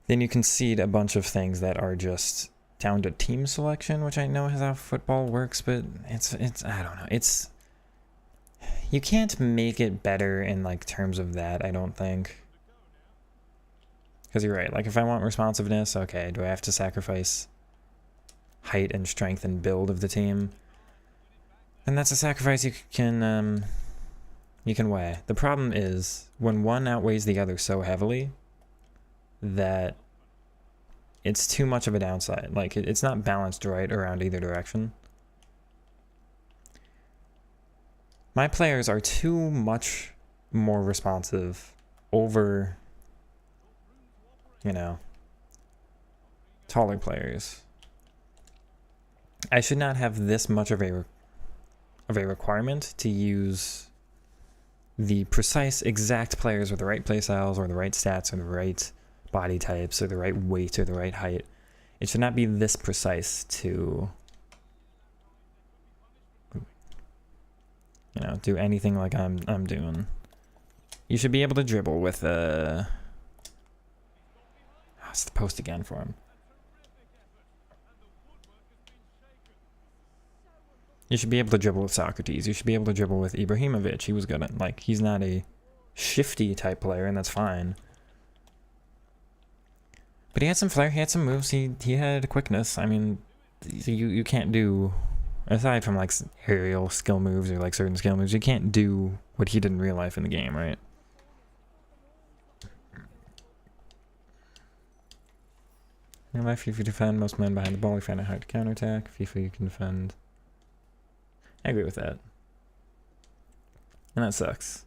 then you concede a bunch of things that are just down to team selection, which I know is how football works, but it's I don't know. It's you can't make it better in like terms of that, I don't think. Because you're right. Like if I want responsiveness, okay, do I have to sacrifice height and strength and build of the team? And that's a sacrifice you can weigh. The problem is when one outweighs the other so heavily that it's too much of a downside. Like it's not balanced right around either direction. My players are too much more responsive over, you know, taller players. I should not have this much of a requirement to use the precise exact players with the right playstyles or the right stats or the right body types or the right weight or the right height. It should not be this precise to, you know, do anything like I'm doing. You should be able to dribble with it's the post again for him. You should be able to dribble with Socrates. You should be able to dribble with Ibrahimovic. He was good at, like, he's not a shifty type player, and that's fine. But he had some flair, he had some moves, he had quickness. I mean, you can't do, aside from like aerial skill moves or like certain skill moves, you can't do what he did in real life in the game, right? In real life, if you defend most men behind the ball, you find it hard to counterattack. FIFA, you can defend. I agree with that. And that sucks.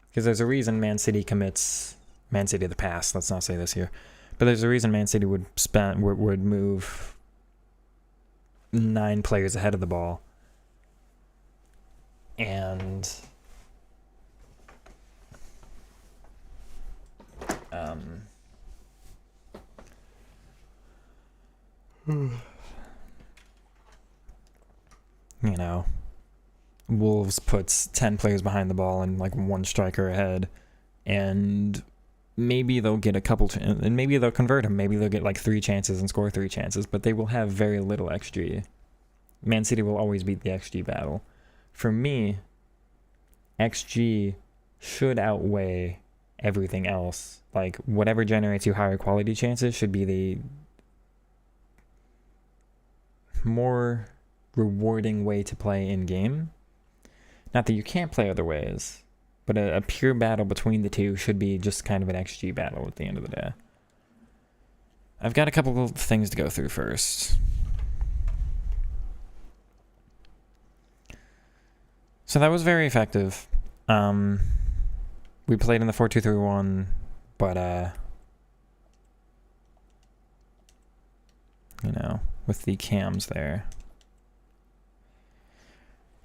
Because there's a reason Man City commits, Man City of the past, let's not say this here, but there's a reason Man City would move 9 players ahead of the ball. And you know, Wolves puts 10 players behind the ball and like 1 striker ahead, and maybe they'll get a couple, and maybe they'll convert them. Maybe they'll get like 3 chances and score 3 chances, but they will have very little XG. Man City will always beat the XG battle. For me, XG should outweigh everything else. Like, whatever generates you higher quality chances should be the more rewarding way to play in game. Not that you can't play other ways, but a pure battle between the two should be just kind of an XG battle at the end of the day. I've got a couple of things to go through first. So that was very effective. We played in the 4-2-3-1, but you know, with the cams there.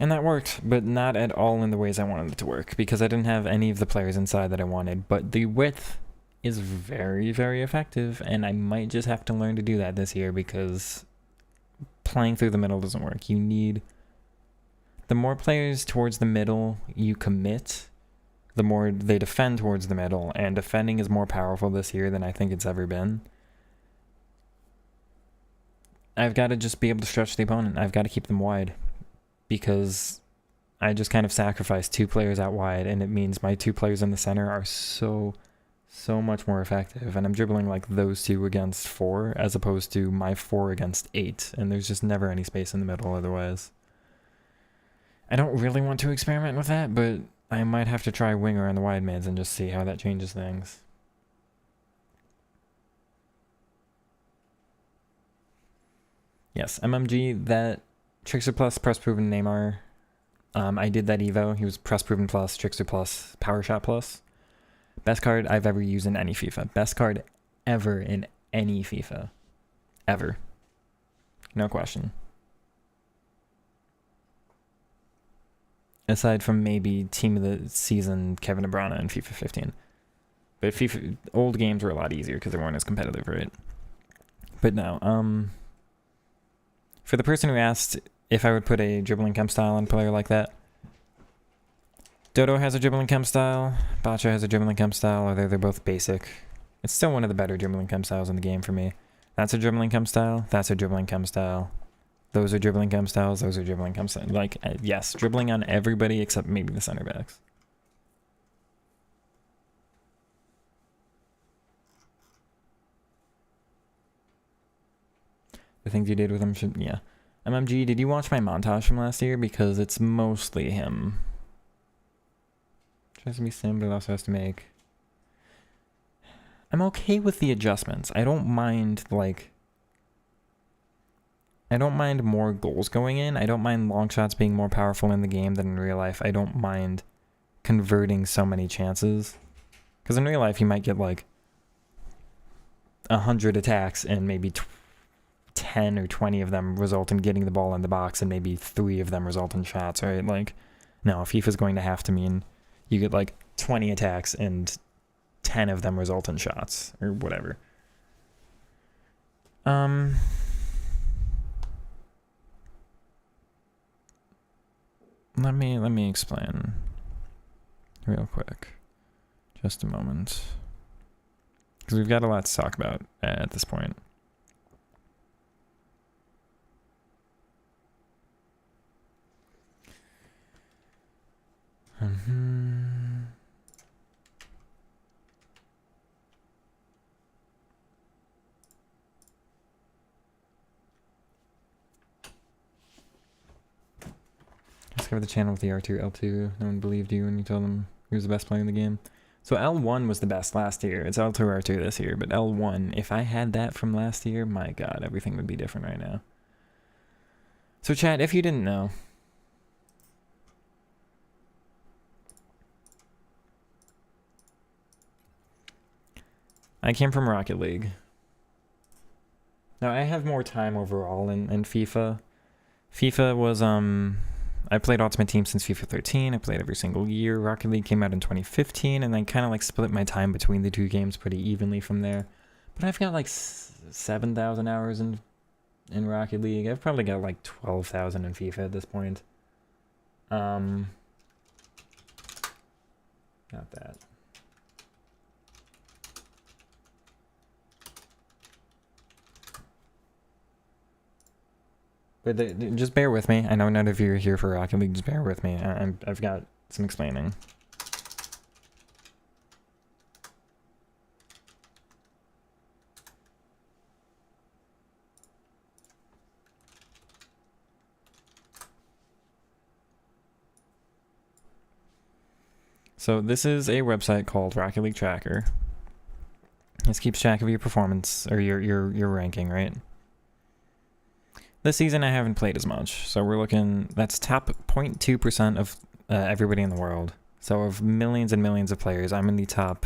And that worked, but not at all in the ways I wanted it to work, because I didn't have any of the players inside that I wanted. But the width is very, very effective, and I might just have to learn to do that this year, because playing through the middle doesn't work. You need, the more players towards the middle you commit, the more they defend towards the middle, and defending is more powerful this year than I think it's ever been. I've got to just be able to stretch the opponent. I've got to keep them wide, because I just kind of sacrificed 2 players out wide, and it means my 2 players in the center are so much more effective, and I'm dribbling like those 2 against 4 as opposed to my 4 against 8, and there's just never any space in the middle otherwise. I don't really want to experiment with that, but I might have to try winger on the wide mans and just see how that changes things. Yes, MMG, that Trickster Plus, Press Proven Neymar. I did that Evo. He was Press Proven Plus, Trickster Plus, Power Shot Plus. Best card I've ever used in any FIFA. Best card ever in any FIFA. Ever. No question. Aside from maybe Team of the Season Kevin De Bruyne in FIFA 15. But FIFA, old games were a lot easier because they weren't as competitive, right? But no, for the person who asked if I would put a dribbling chem style on a player like that, Dodo has a dribbling chem style, Bacha has a dribbling chem style, although they're both basic. It's still one of the better dribbling chem styles in the game for me. That's a dribbling chem style, that's a dribbling chem style. Those are dribbling chem styles, those are dribbling chem styles. Like, yes, dribbling on everybody except maybe the center backs. The things you did with him should, yeah. MMG, did you watch my montage from last year? Because it's mostly him. Tries to be sim, but it also has to make... I'm okay with the adjustments. I don't mind, like... I don't mind more goals going in. I don't mind long shots being more powerful in the game than in real life. I don't mind converting so many chances. Because in real life, you might get like 100 attacks and maybe 10 or 20 of them result in getting the ball in the box and maybe 3 of them result in shots, right? Like, no, FIFA's going to have to mean you get like 20 attacks and 10 of them result in shots or whatever. Let me explain real quick. Just a moment. Because we've got a lot to talk about at this point. Discovered the channel with the R2, L2. No one believed you when you told them he was the best player in the game. So L1 was the best last year. It's L2, R2 this year. But L1, if I had that from last year, my God, everything would be different right now. So chat, if you didn't know, I came from Rocket League. Now, I have more time overall in FIFA. FIFA was, I played Ultimate Team since FIFA 13. I played every single year. Rocket League came out in 2015, and then kind of like split my time between the two games pretty evenly from there. But I've got like 7,000 hours in Rocket League. I've probably got like 12,000 in FIFA at this point. Not that. But just bear with me. I know none of you are here for Rocket League. Just bear with me. I've got some explaining. So this is a website called Rocket League Tracker. This keeps track of your performance or your ranking, right? This season I haven't played as much, so we're looking, that's top 0.2% of everybody in the world. So of millions and millions of players, I'm in the top,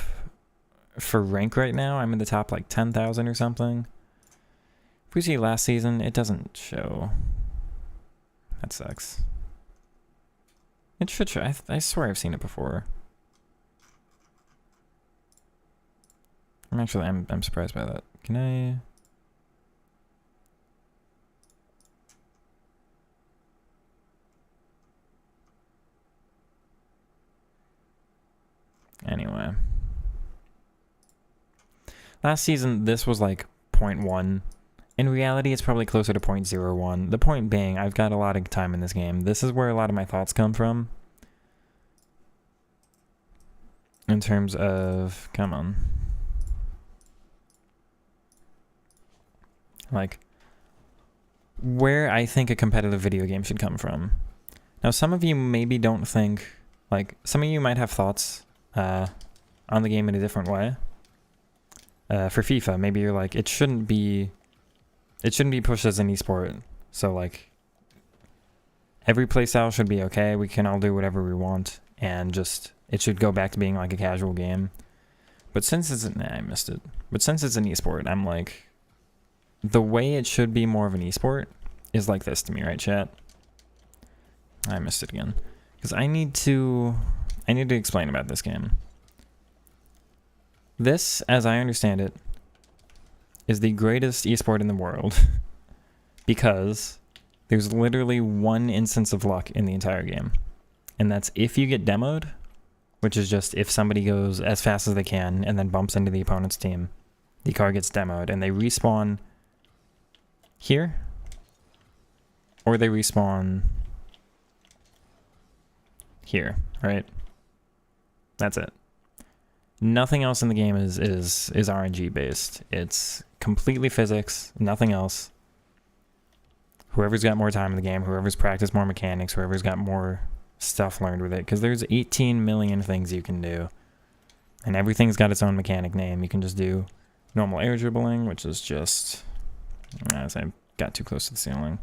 for rank right now, I'm in the top like 10,000 or something. If we see last season, it doesn't show. That sucks. It should show, I swear I've seen it before. I'm surprised by that. Can I... Anyway. Last season, this was like 0.1. In reality, it's probably closer to 0.01. The point being, I've got a lot of time in this game. This is where a lot of my thoughts come from. In terms of... Come on. Like, where I think a competitive video game should come from. Now, some of you maybe don't think... Like, some of you might have thoughts... on the game in a different way. For FIFA, maybe you're like, it shouldn't be pushed as an esport. So like, every playstyle should be okay. We can all do whatever we want, and just it should go back to being like a casual game. But since it's I missed it. But since it's an esport, I'm like, the way it should be more of an esport is like this to me, right, chat? I missed it again because I need to explain about this game. This, as I understand it, is the greatest esport in the world because there's literally one instance of luck in the entire game. And that's if you get demoed, which is just if somebody goes as fast as they can and then bumps into the opponent's team, the car gets demoed and they respawn here, or they respawn here, right? That's it. Nothing else in the game is RNG based. It's completely physics, nothing else. Whoever's got more time in the game, whoever's practiced more mechanics, whoever's got more stuff learned with it, because there's 18 million things you can do. And everything's got its own mechanic name. You can just do normal air dribbling, which is just, I've got too close to the ceiling.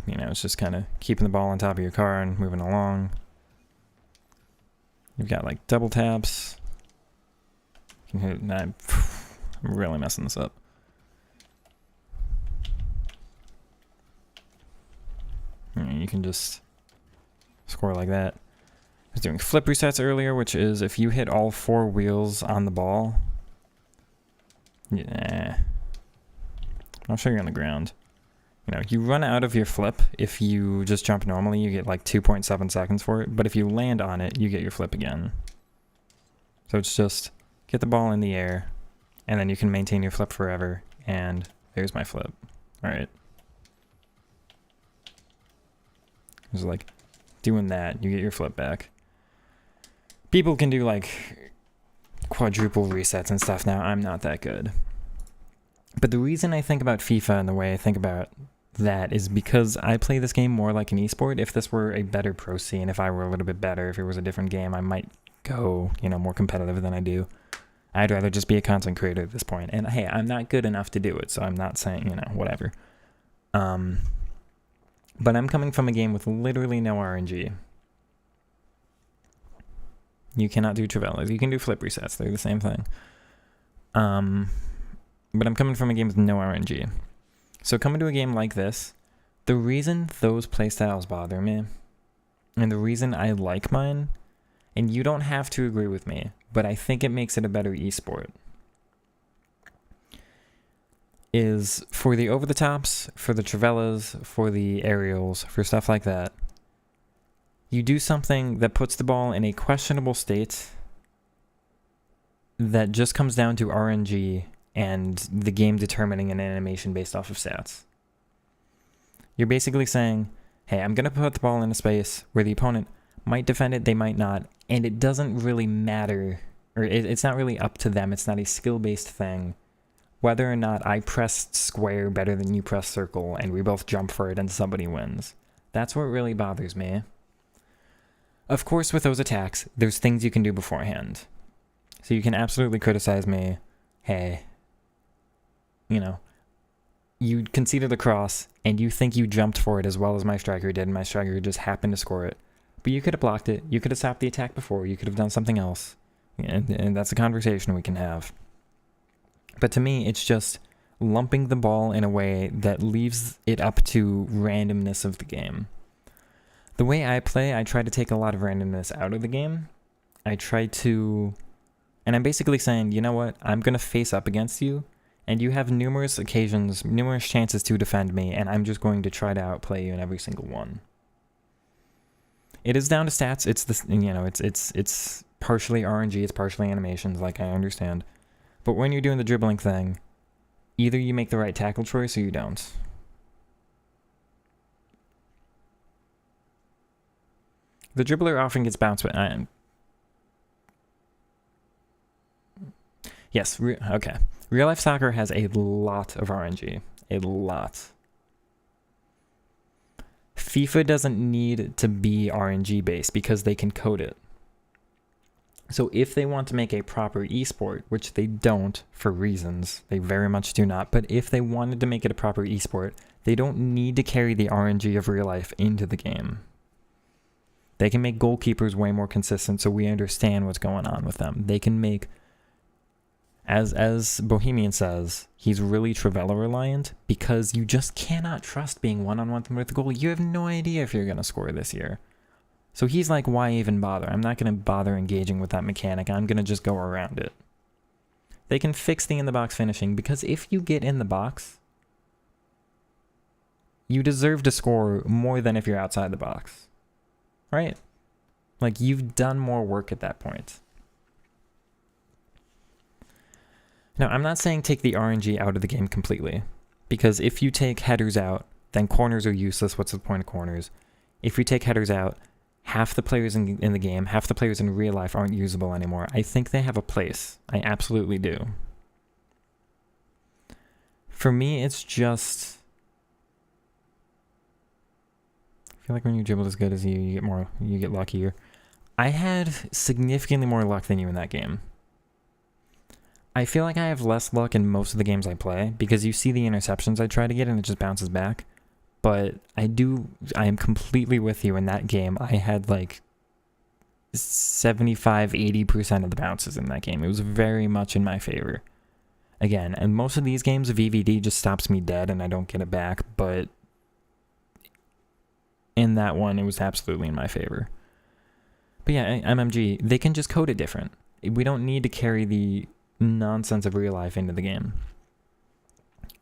You know, it's just kind of keeping the ball on top of your car and moving along. You've got like double taps. You can hit, I'm really messing this up. You can just score like that. I was doing flip resets earlier, which is if you hit all 4 wheels on the ball. Yeah. I'll show you on the ground. You know, you run out of your flip. If you just jump normally, you get like 2.7 seconds for it. But if you land on it, you get your flip again. So it's just get the ball in the air, and then you can maintain your flip forever. And there's my flip. All right. It's like doing that, you get your flip back. People can do like quadruple resets and stuff now. I'm not that good. But the reason I think about FIFA and the way I think about that is because I play this game more like an esport. If this were a better pro scene, if I were a little bit better, if it was a different game, I might go, you know, more competitive than I do. I'd rather just be a content creator at this point. And hey, I'm not good enough to do it, so I'm not saying, you know, whatever. But I'm coming from a game with literally no RNG. You cannot do Travellas. You can do flip resets. They're the same thing. But I'm coming from a game with no RNG. So coming to a game like this, the reason those playstyles bother me, and the reason I like mine, and you don't have to agree with me, but I think it makes it a better esport, is for the over-the-tops, for the Travellas, for the aerials, for stuff like that, you do something that puts the ball in a questionable state that just comes down to RNG and the game determining an animation based off of stats. You're basically saying, hey, I'm going to put the ball in a space where the opponent might defend it, they might not, and it doesn't really matter, or it's not really up to them, it's not a skill-based thing, whether or not I pressed square better than you press circle and we both jump for it and somebody wins. That's what really bothers me. Of course, with those attacks, there's things you can do beforehand. So you can absolutely criticize me, hey, you know, you conceded a cross and you think you jumped for it as well as my striker did, and my striker just happened to score it. But you could have blocked it, you could have stopped the attack before, you could have done something else. And that's a conversation we can have. But to me, it's just lumping the ball in a way that leaves it up to randomness of the game. The way I play, I try to take a lot of randomness out of the game. I try to... And I'm basically saying, you know what? I'm going to face up against you, and you have numerous occasions, numerous chances to defend me, and I'm just going to try to outplay you in every single one. It is down to stats. It's this, you know, it's partially RNG, it's partially animations, like I understand. But when you're doing the dribbling thing, either you make the right tackle choice or you don't. The dribbler often gets bounced, but yes, okay. Real life soccer has a lot of RNG, a lot. FIFA doesn't need to be RNG based because they can code it. So if they want to make a proper esport, which they don't for reasons, they very much do not, but if they wanted to make it a proper esport, they don't need to carry the RNG of real life into the game. They can make goalkeepers way more consistent so we understand what's going on with them. They can make, as Bohemian says, he's really Travella reliant because you just cannot trust being one-on-one with the goal. You have no idea if you're going to score this year. So he's like, why even bother? I'm not going to bother engaging with that mechanic. I'm going to just go around it. They can fix the in-the-box finishing because if you get in the box, you deserve to score more than if you're outside the box. Right? Like, you've done more work at that point. Now, I'm not saying take the RNG out of the game completely, because if you take headers out, then corners are useless. What's the point of corners? If you take headers out, half the players in the game, half the players in real life aren't usable anymore. I think they have a place. I absolutely do. For me, it's just... I feel like when you dribble as good as you get luckier. I had significantly more luck than you in that game. I feel like I have less luck in most of the games I play because you see the interceptions I try to get and it just bounces back. But I am completely with you in that game. I had like 75-80% of the bounces in that game. It was very much in my favor. Again, and most of these games, VVD just stops me dead and I don't get it back, but in that one, it was absolutely in my favor. But yeah, MMG, they can just code it different. We don't need to carry the nonsense of real life into the game.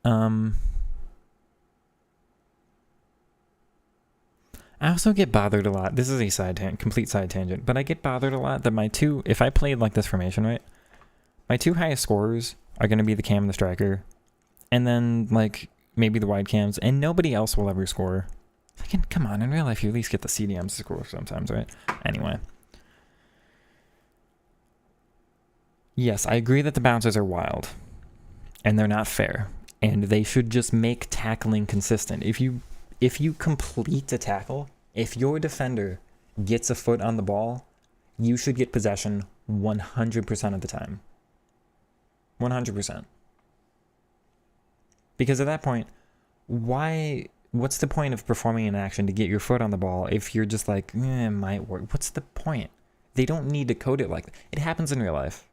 I also get bothered a lot. This is a complete side tangent, but I get bothered a lot that if I played like this formation, right, my two highest scorers are going to be the cam and the striker, and then like maybe the wide cams, and nobody else will ever score. Like, come on, in real life, you at least get the CDMs to score sometimes, right? Anyway. Yes, I agree that the bounces are wild, and they're not fair, and they should just make tackling consistent. If you complete a tackle, if your defender gets a foot on the ball, you should get possession 100% of the time. 100%. Because at that point, what's the point of performing an action to get your foot on the ball if you're just like, it might work? What's the point? They don't need to code it like that. It happens in real life.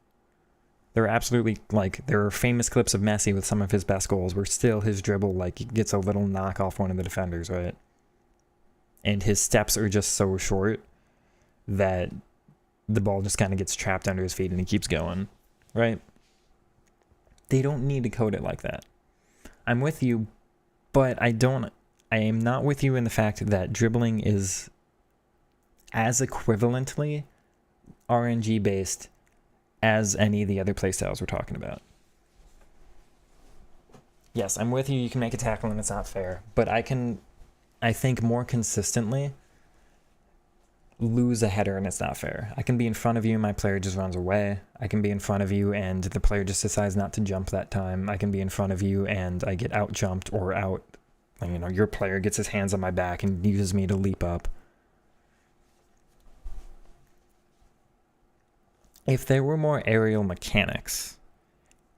There are famous clips of Messi with some of his best goals where still his dribble gets a little knock off one of the defenders, right? And his steps are just so short that the ball just kind of gets trapped under his feet and he keeps going, right? They don't need to code it like that. I'm with you, but I am not with you in the fact that dribbling is as equivalently RNG based as any of the other playstyles we're talking about. Yes, I'm with you. You can make a tackle and it's not fair, but I think more consistently lose a header and it's not fair. I can be in front of you and my player just runs away. I can be in front of you and the player just decides not to jump that time. I can be in front of you and I get out jumped or your player gets his hands on my back and uses me to leap up. If there were more aerial mechanics,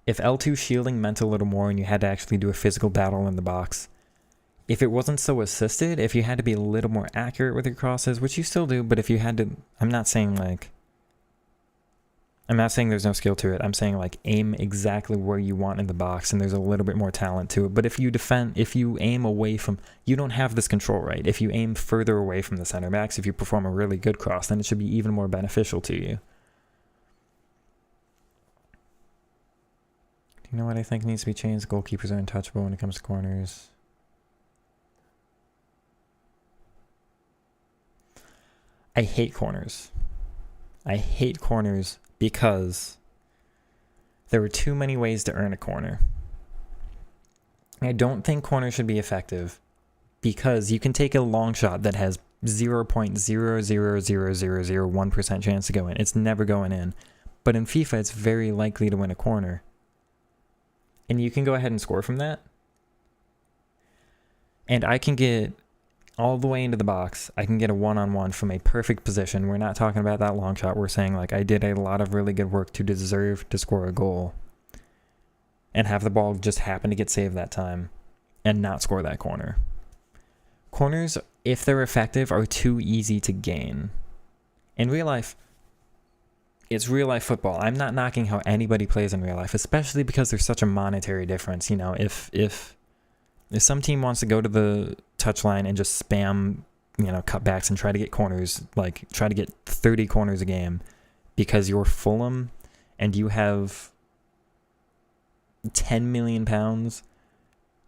if L2 shielding meant a little more and you had to actually do a physical battle in the box, if it wasn't so assisted, if you had to be a little more accurate with your crosses, which you still do, but if you had to, I'm not saying there's no skill to it. I'm saying aim exactly where you want in the box and there's a little bit more talent to it. But if you aim away from, you don't have this control, right? If you aim further away from the center backs, if you perform a really good cross, then it should be even more beneficial to you. Do you know what I think needs to be changed? Goalkeepers are untouchable when it comes to corners. I hate corners. I hate corners because there are too many ways to earn a corner. I don't think corners should be effective because you can take a long shot that has 0.0000001% chance to go in. It's never going in. But in FIFA, it's very likely to win a corner. And you can go ahead and score from that. And I can get all the way into the box. I can get a one-on-one from a perfect position. We're not talking about that long shot. We're saying I did a lot of really good work to deserve to score a goal. And have the ball just happen to get saved that time. And not score that corner. Corners, if they're effective, are too easy to gain. In real life, it's real life football. I'm not knocking how anybody plays in real life, especially because there's such a monetary difference. If some team wants to go to the touchline and just spam, cutbacks and try to get corners, try to get 30 corners a game because you're Fulham and you have 10 million pounds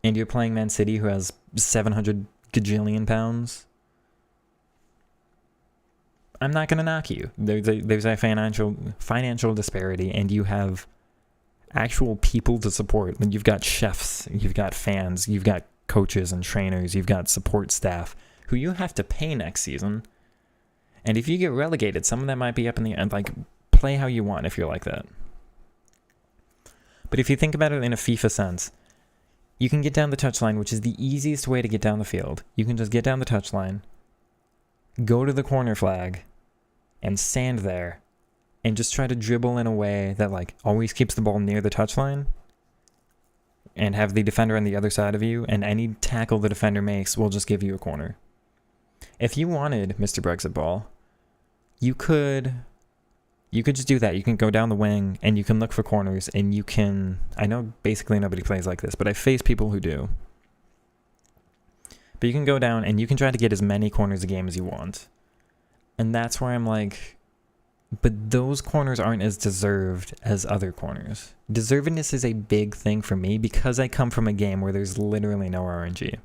and you're playing Man City who has 700 gajillion pounds, I'm not going to knock you. There's a financial disparity, and you have actual people to support. You've got chefs, you've got fans, you've got coaches and trainers, you've got support staff who you have to pay next season. And if you get relegated, some of that might be up in the end. Play how you want if you're like that. But if you think about it in a FIFA sense, you can get down the touchline, which is the easiest way to get down the field. You can just get down the touchline, go to the corner flag, and stand there and just try to dribble in a way that like always keeps the ball near the touchline and have the defender on the other side of you, and any tackle the defender makes will just give you a corner. If you wanted Mr. Brexit Ball, you could just do that. You can go down the wing and you can look for corners, and you can, I know basically nobody plays like this, but I face people who do. But you can go down and you can try to get as many corners a game as you want. And that's where I'm like, but those corners aren't as deserved as other corners. Deservedness is a big thing for me because I come from a game where there's literally no RNG.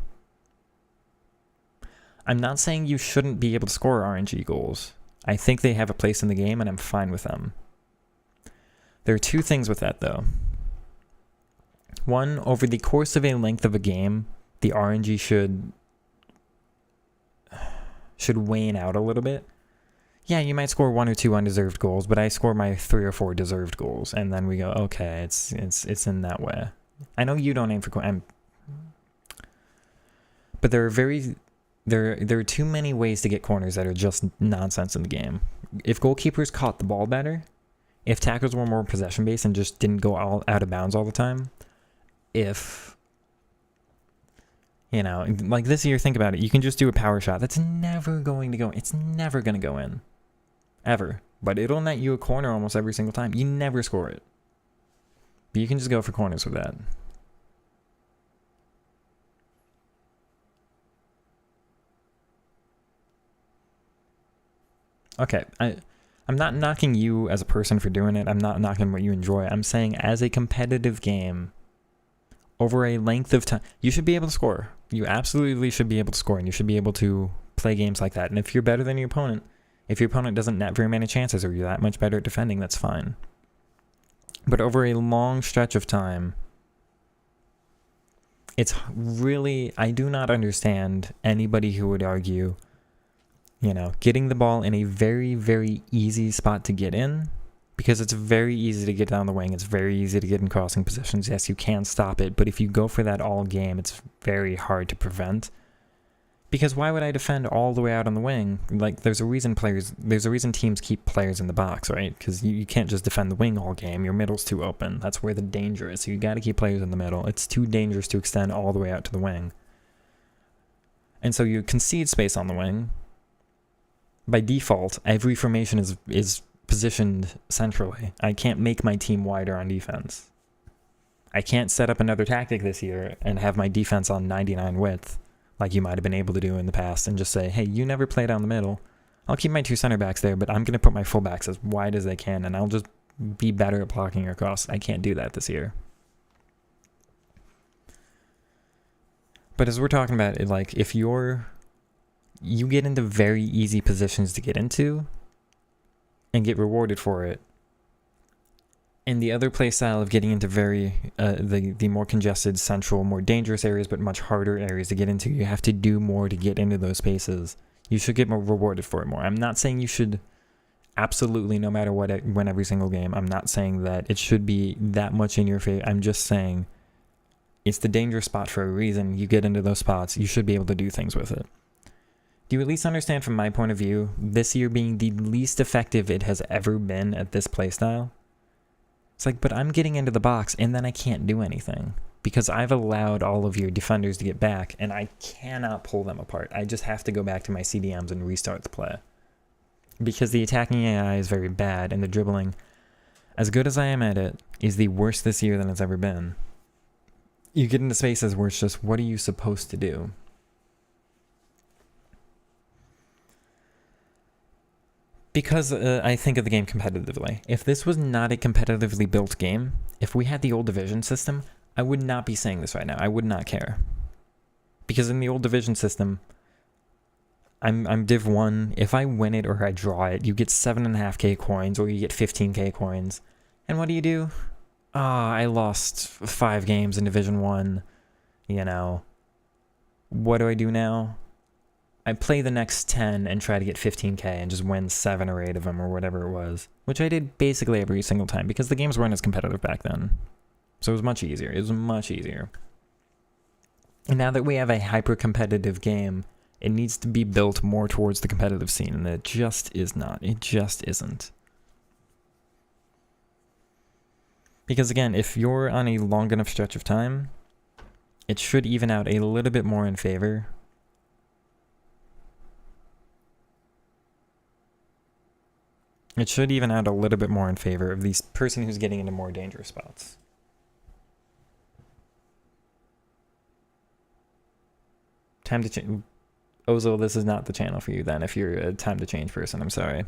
I'm not saying you shouldn't be able to score RNG goals. I think they have a place in the game and I'm fine with them. There are two things with that though. One, over the course of a length of a game, the RNG should wane out a little bit. Yeah, you might score 1 or 2 undeserved goals, but I score my 3 or 4 deserved goals, and then we go, okay, it's in that way. I know you don't aim for but there are too many ways to get corners that are just nonsense in the game. If goalkeepers caught the ball better, if tackles were more possession based and just didn't go all out of bounds all the time, if like this year, think about it, you can just do a power shot that's never going to go. It's never going to go in. Ever. But it'll net you a corner almost every single time. You never score it. But you can just go for corners with that. Okay, I'm not knocking you as a person for doing it. I'm not knocking what you enjoy. I'm saying as a competitive game, over a length of time, you should be able to score. You absolutely should be able to score, and you should be able to play games like that. And if you're better than your opponent, if your opponent doesn't net very many chances or you're that much better at defending, that's fine. But over a long stretch of time, it's really, I do not understand anybody who would argue, getting the ball in a very, very easy spot to get in, because it's very easy to get down the wing. It's very easy to get in crossing positions. Yes, you can stop it, but if you go for that all game, it's very hard to prevent. Because why would I defend all the way out on the wing? Like, there's a reason teams keep players in the box, right? Because you can't just defend the wing all game. Your middle's too open. That's where the danger is. So you got to keep players in the middle. It's too dangerous to extend all the way out to the wing. And so you concede space on the wing. By default, every formation is positioned centrally. I can't make my team wider on defense. I can't set up another tactic this year and have my defense on 99 width, like you might have been able to do in the past, and just say, hey, you never play down the middle. I'll keep my 2 center backs there, but I'm going to put my fullbacks as wide as they can, and I'll just be better at blocking across. I can't do that this year. But as we're talking about it, like, if you get into very easy positions to get into and get rewarded for it, and the other play style of getting into the more congested, central, more dangerous areas, but much harder areas to get into, you have to do more to get into those spaces. You should get more rewarded for it more. I'm not saying you should absolutely, no matter what, win every single game. I'm not saying that it should be that much in your favor. I'm just saying it's the dangerous spot for a reason. You get into those spots, you should be able to do things with it. Do you at least understand from my point of view, this year being the least effective it has ever been at this playstyle? It's like, but I'm getting into the box and then I can't do anything because I've allowed all of your defenders to get back and I cannot pull them apart. I just have to go back to my CDMs and restart the play. Because the attacking AI is very bad and the dribbling, as good as I am at it, is the worst this year than it's ever been. You get into spaces where it's just, what are you supposed to do? Because I think of the game competitively. If this was not a competitively built game, if we had the old division system, I would not be saying this right now. I would not care. Because in the old division system, I'm Div 1. If I win it or I draw it, you get 7.5k coins or you get 15k coins. And what do? I lost 5 games in Division 1. What do I do now? I play the next 10 and try to get 15k and just win 7 or 8 of them or whatever it was. Which I did basically every single time because the games weren't as competitive back then. So it was much easier. It was much easier. And now that we have a hyper-competitive game, it needs to be built more towards the competitive scene, and it just is not. It just isn't. Because again, if you're on a long enough stretch of time, it should even out a little bit more in favor. It should even out a little bit more in favor of the person who's getting into more dangerous spots. Time to change. Ozil, this is not the channel for you then if you're a time to change person. I'm sorry.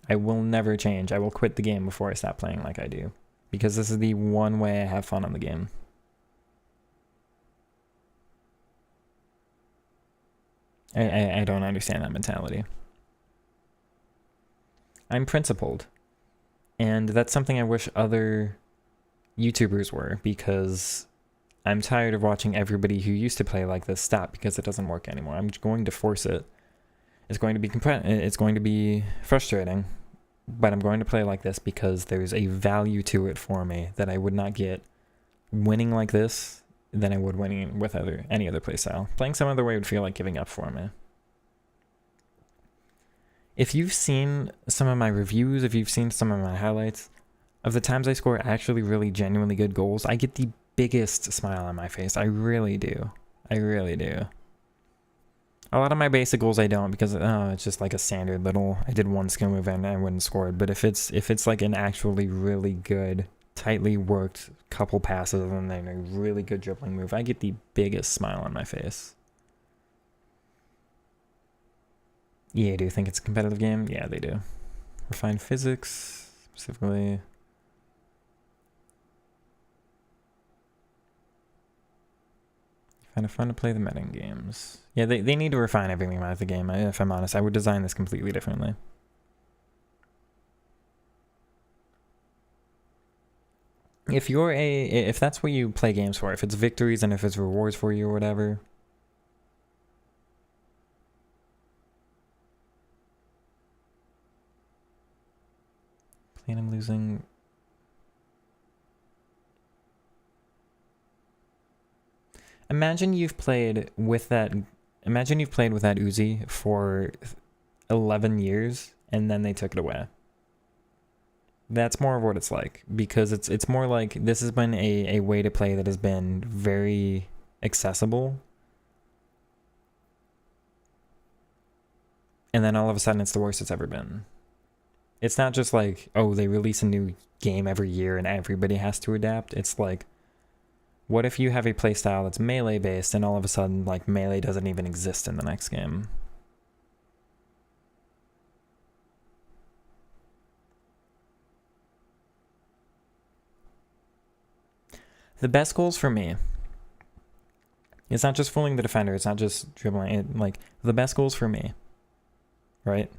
I will never change. I will quit the game before I stop playing like I do. Because this is the one way I have fun on the game. I don't understand that mentality. I'm principled. And that's something I wish other YouTubers were, because I'm tired of watching everybody who used to play like this stop because it doesn't work anymore. I'm going to force it. It's going to be frustrating, but I'm going to play like this because there's a value to it for me that I would not get winning like this than I would winning with any other playstyle. Playing some other way would feel like giving up for me. If you've seen some of my reviews, if you've seen some of my highlights, of the times I score actually really genuinely good goals, I get the biggest smile on my face. I really do. I really do. A lot of my basic goals I don't, because it's just like a standard little, I did one skill move and I wouldn't score it. But if it's like an actually really good, tightly worked couple passes and then a really good dribbling move, I get the biggest smile on my face. Yeah, do you think it's a competitive game? Yeah, they do. Refined physics, specifically. Kind of fun to play the meta games. Yeah, they need to refine everything about the game. If I'm honest, I would design this completely differently. If that's what you play games for, if it's victories and if it's rewards for you or whatever. Playing I'm losing. Imagine you've played with that Uzi for 11 years and then they took it away. That's more of what it's like, because it's more like this has been a way to play that has been very accessible. And then all of a sudden it's the worst it's ever been. It's not just like, oh, they release a new game every year and everybody has to adapt. It's like, what if you have a playstyle that's melee based and all of a sudden like melee doesn't even exist in the next game? The best goals for me, it's not just fooling the defender, it's not just dribbling, like the best goals for me, right?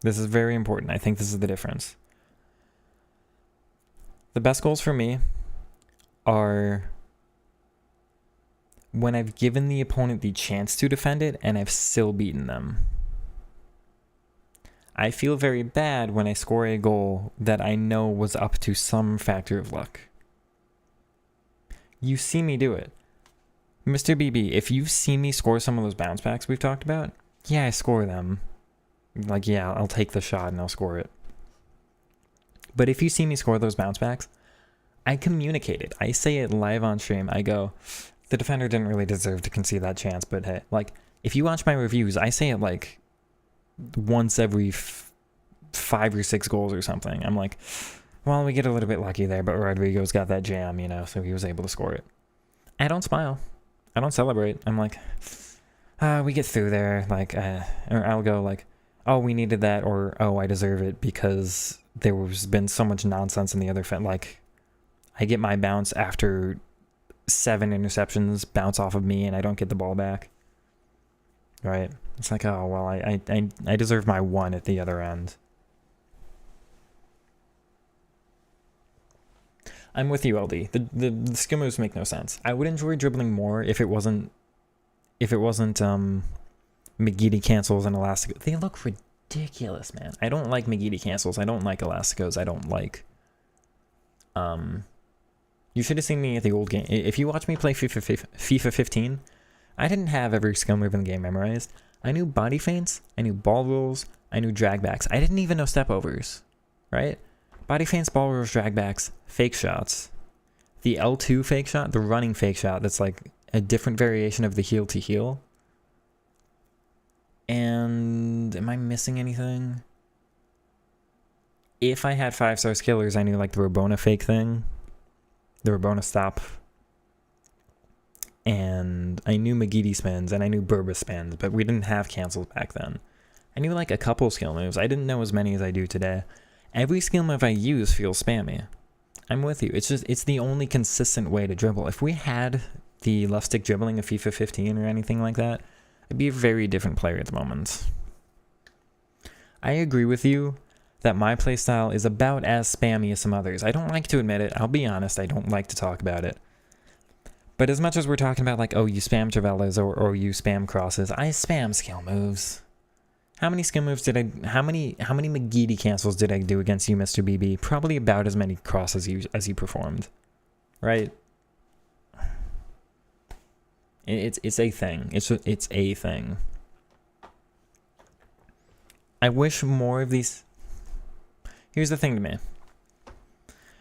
This is very important. I think this is the difference. The best goals for me are when I've given the opponent the chance to defend it and I've still beaten them. I feel very bad when I score a goal that I know was up to some factor of luck. You see me do it. Mr. BB, if you've seen me score some of those bounce backs we've talked about, yeah, I score them. Like, yeah, I'll take the shot and I'll score it. But if you see me score those bounce backs, I communicate it. I say it live on stream. I go, the defender didn't really deserve to concede that chance, but hey, like, if you watch my reviews, I say it like once every 5 or 6 goals or something. I'm like, well, we get a little bit lucky there, but Rodrigo's got that jam, you know, so he was able to score it. I don't smile. I don't celebrate. I'm like, we get through there, like, or I'll go like, oh, we needed that, or oh, I deserve it because there's been so much nonsense in the other like, I get my bounce after 7 interceptions bounce off of me and I don't get the ball back. Right? It's like, oh, well, I deserve my 1 at the other end. I'm with you, LD. The skill moves make no sense. I would enjoy dribbling more if it wasn't McGeady cancels and Elasticos. They look ridiculous, man. I don't like McGeady cancels. I don't like Elasticos. I don't like you should have seen me at the old game. If you watch me play FIFA 15, I didn't have every skill move in the game memorized. I knew body feints, I knew ball rolls, I knew drag backs. I didn't even know step overs, right? Body feints, ball rolls, dragbacks, fake shots. The L2 fake shot, the running fake shot, that's like a different variation of the heel to heel. And am I missing anything? If I had 5-star skillers, I knew like the Rabona fake thing, the Rabona stop, and I knew Magidi spins, and I knew Burba spins, but we didn't have cancels back then. I knew like a couple skill moves. I didn't know as many as I do today. Every skill move I use feels spammy. I'm with you. It's the only consistent way to dribble. If we had the left stick dribbling of FIFA 15 or anything like that, I'd be a very different player at the moment. I agree with you that my playstyle is about as spammy as some others. I don't like to admit it. I'll be honest, I don't like to talk about it. But as much as we're talking about like, oh, you spam Travellas or you spam crosses, I spam skill moves. How many skill moves did how many Magidi cancels did I do against you, Mr. BB? Probably about as many crosses as you performed. Right? It's a thing. It's a thing. I wish more of these. Here's the thing to me.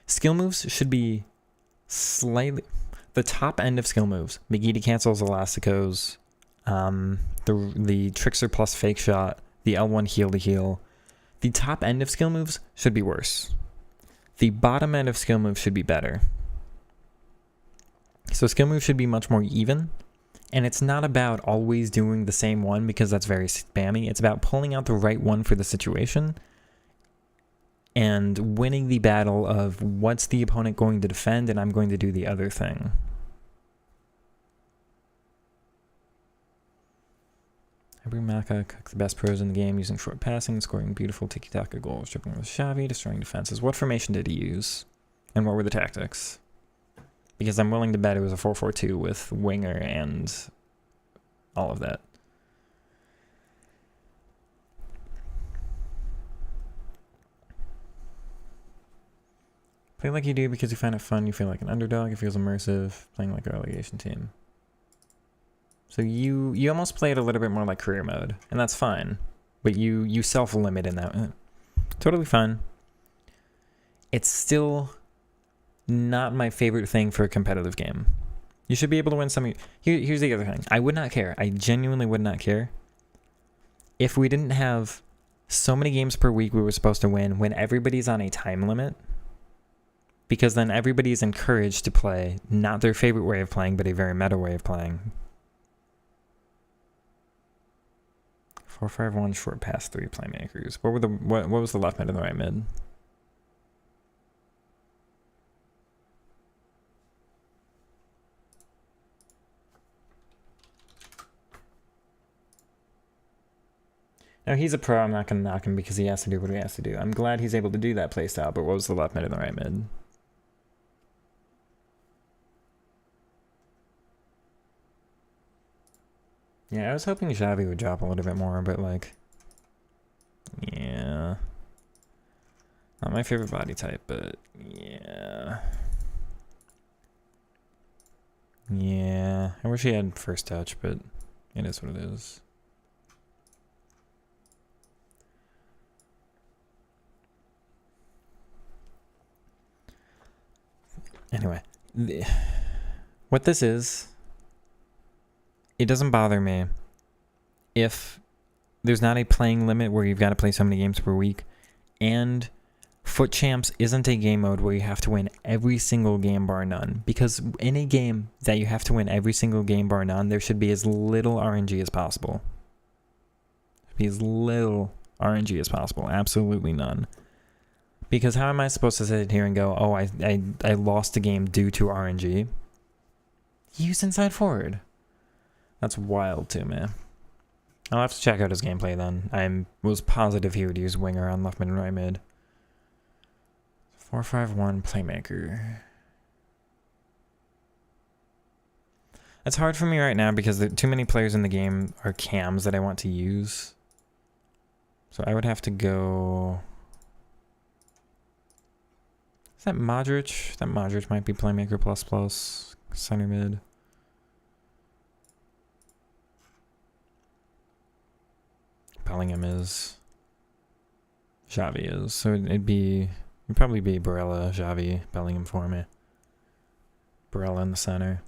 Skill moves should be slightly the top end of skill moves. Magidi cancels, Elasticos, the Trickster plus fake shot, the L1 heel to heel. The top end of skill moves should be worse. The bottom end of skill moves should be better. So skill moves should be much more even. And it's not about always doing the same one because that's very spammy. It's about pulling out the right one for the situation and winning the battle of what's the opponent going to defend and I'm going to do the other thing. Every Maka cooked the best pros in the game using short passing, scoring beautiful tiki-taka goals, dribbling with Xavi, destroying defenses. What formation did he use? And what were the tactics? Because I'm willing to bet it was a 4-4-2 with winger and all of that. Play like you do because you find it fun, you feel like an underdog, it feels immersive, playing like a relegation team. So you almost play it a little bit more like career mode, and that's fine. But you self-limit in that. Totally fine. It's still not my favorite thing for a competitive game. You should be able to win some. Here's the other thing. I would not care. I genuinely would not care if we didn't have so many games per week we were supposed to win when everybody's on a time limit. Because then everybody's encouraged to play not their favorite way of playing, but a very meta way of playing. 4-5-1 short pass 3 playmakers. What was the left mid and the right mid? Now, he's a pro. I'm not going to knock him because he has to do what he has to do. I'm glad he's able to do that playstyle, but what was the left mid and the right mid? Yeah, I was hoping Xavi would drop a little bit more, but like, yeah. Not my favorite body type, but yeah. Yeah, I wish he had first touch, but it is what it is. Anyway, what this is, it doesn't bother me if there's not a playing limit where you've got to play so many games per week, and Foot Champs isn't a game mode where you have to win every single game bar none. Because in a game that you have to win every single game bar none, there should be as little RNG as possible. Be as little RNG as possible. Absolutely none. Because how am I supposed to sit here and go, oh, I lost the game due to RNG? Use inside forward. That's wild to me. I'll have to check out his gameplay then. I was positive he would use winger on left mid and right mid. 4-5-1 playmaker. It's hard for me right now because too many players in the game are cams that I want to use. So I would have to go... Is that Modric? That Modric might be playmaker plus center mid. Bellingham is. Xavi is. So it'd be It'd probably be Barella, Xavi, Bellingham for me. Barella in the center.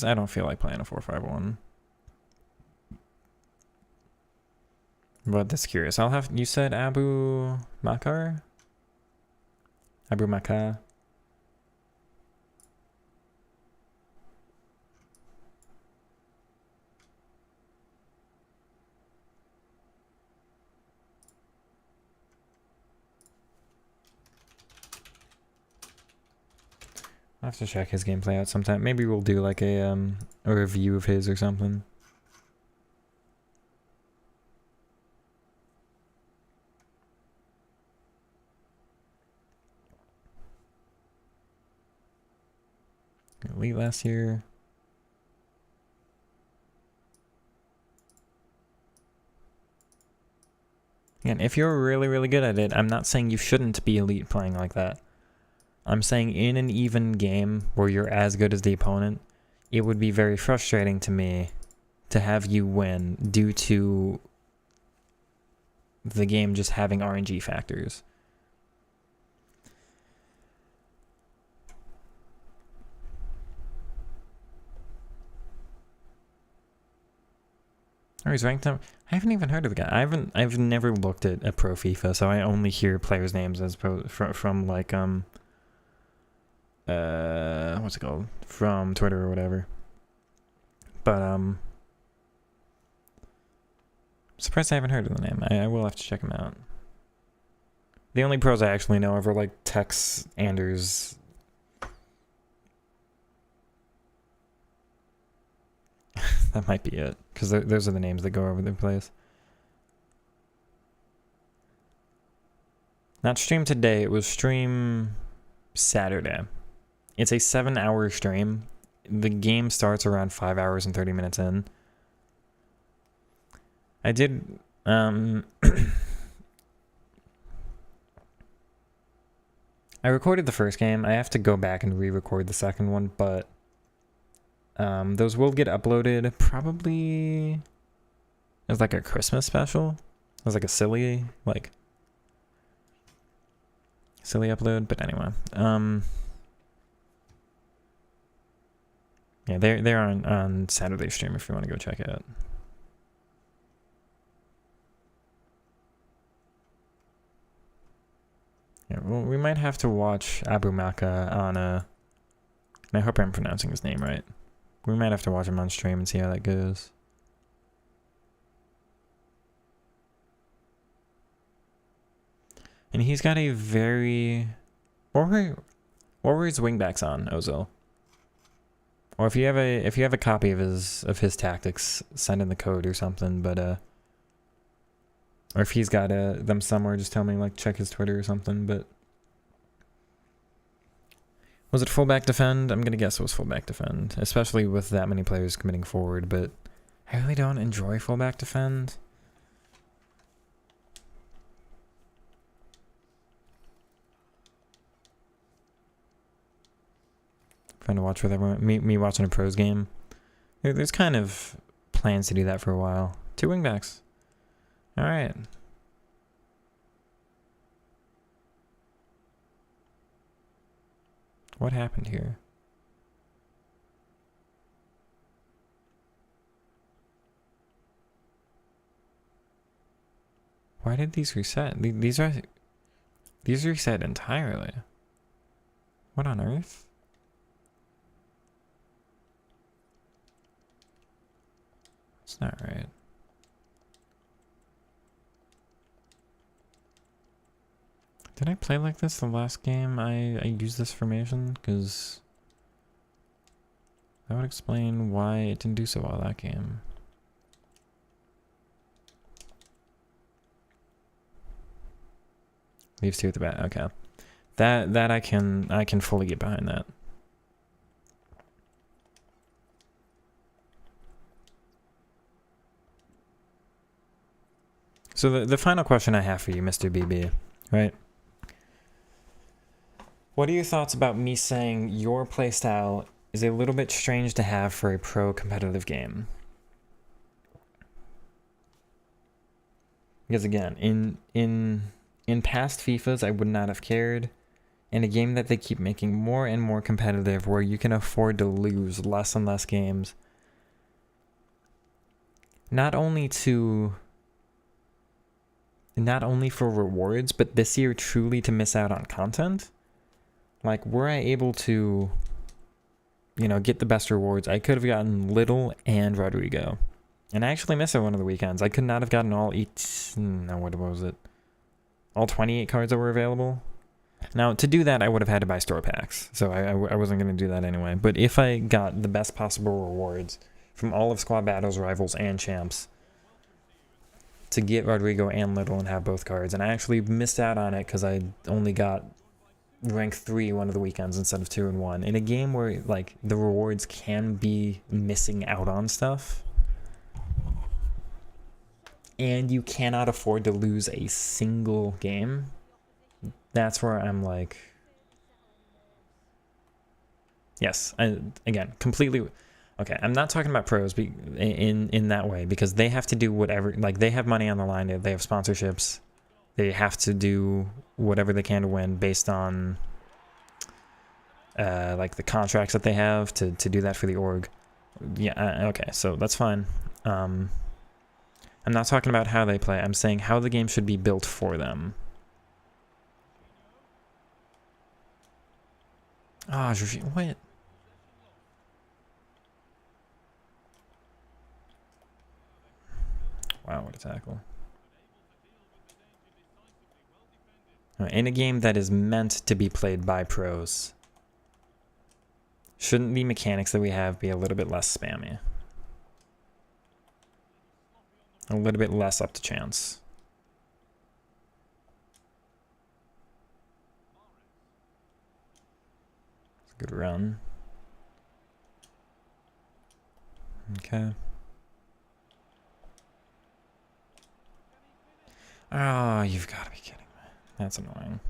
I don't feel like playing a 4-5-1. But that's curious. You said Abu Makar? Abu Makar? I'll have to check his gameplay out sometime. Maybe we'll do like a review of his or something. Elite last year. And if you're really, really good at it, I'm not saying you shouldn't be elite playing like that. I'm saying in an even game where you're as good as the opponent, it would be very frustrating to me to have you win due to the game just having RNG factors. Oh, he's ranked up. I haven't even heard of the guy. I've never looked at Pro FIFA, so I only hear players' names as from like what's it called? From Twitter or whatever. But I'm surprised I haven't heard of the name. I will have to check him out. The only pros I actually know are like Tex, Anders. That might be it, because those are the names that go over the place. Not stream today, it was stream Saturday. It's a 7-hour stream. The game starts around 5 hours and 30 minutes in. I did I recorded the first game. I have to go back and re-record the second one, but those will get uploaded probably as like a Christmas special. As like a silly upload, but anyway. Yeah, they're on Saturday stream if you want to go check it out. Yeah, well, we might have to watch Abu Maka on and I hope I'm pronouncing his name right. We might have to watch him on stream and see how that goes. And he's got a very... What were his wingbacks on, Ozil? Or if you have a copy of his tactics, send in the code or something, but or if he's got them somewhere, just tell me, like, check his Twitter or something, but... Was it fullback defend? I'm gonna guess it was fullback defend, especially with that many players committing forward, but I really don't enjoy fullback defend. Trying to watch with everyone, me watching a pros game. There's kind of plans to do that for a while. 2 wingbacks. All right. What happened here? Why did these reset? These reset entirely. What on earth? It's not right. Did I play like this the last game I used this formation? Because that would explain why it didn't do so well that game. Leaves 2 at the back. Okay. That I can fully get behind that. So the final question I have for you, Mr. BB, right? What are your thoughts about me saying your playstyle is a little bit strange to have for a pro competitive game? Because again, in past FIFAs, I would not have cared. In a game that they keep making more and more competitive, where you can afford to lose less and less games, not only for rewards, but this year truly to miss out on content. Like, were I able to, get the best rewards, I could have gotten Little and Rodrigo. And I actually missed it one of the weekends. I could not have gotten all what was it? All 28 cards that were available. Now, to do that, I would have had to buy store packs. So I wasn't going to do that anyway. But if I got the best possible rewards from all of Squad Battles, Rivals, and Champs to get Rodrigo and Little and have both cards, and I actually missed out on it because I only got rank 3 one of the weekends instead of 2 and 1. In a game where, like, the rewards can be missing out on stuff, and you cannot afford to lose a single game, that's where I'm like, yes, again, completely. Okay, I'm not talking about pros in that way, because they have to do whatever, like, they have money on the line, they have sponsorships, they have to do whatever they can to win based on like the contracts that they have to do that for the org. Yeah, okay, so that's fine. I'm not talking about how they play, I'm saying how the game should be built for them. Ah, what? Wow, what a tackle. In a game that is meant to be played by pros, shouldn't the mechanics that we have be a little bit less spammy? A little bit less up to chance. Good run. Okay. Oh, you've got to be kidding me. That's annoying.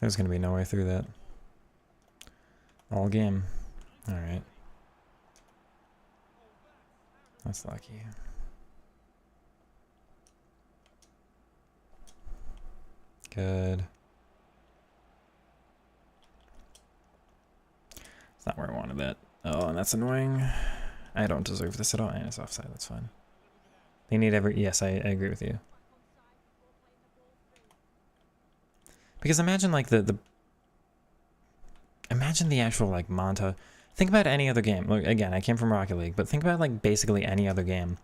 There's going to be no way through that. All game. All right. That's lucky. Good. It's not where I wanted that. Oh, and that's annoying. I don't deserve this at all. And it's offside. That's fine. They need every... Yes, I agree with you. Because imagine, like, imagine the actual, like, montage. Think about any other game. Look, again, I came from Rocket League, but think about, like, basically any other game.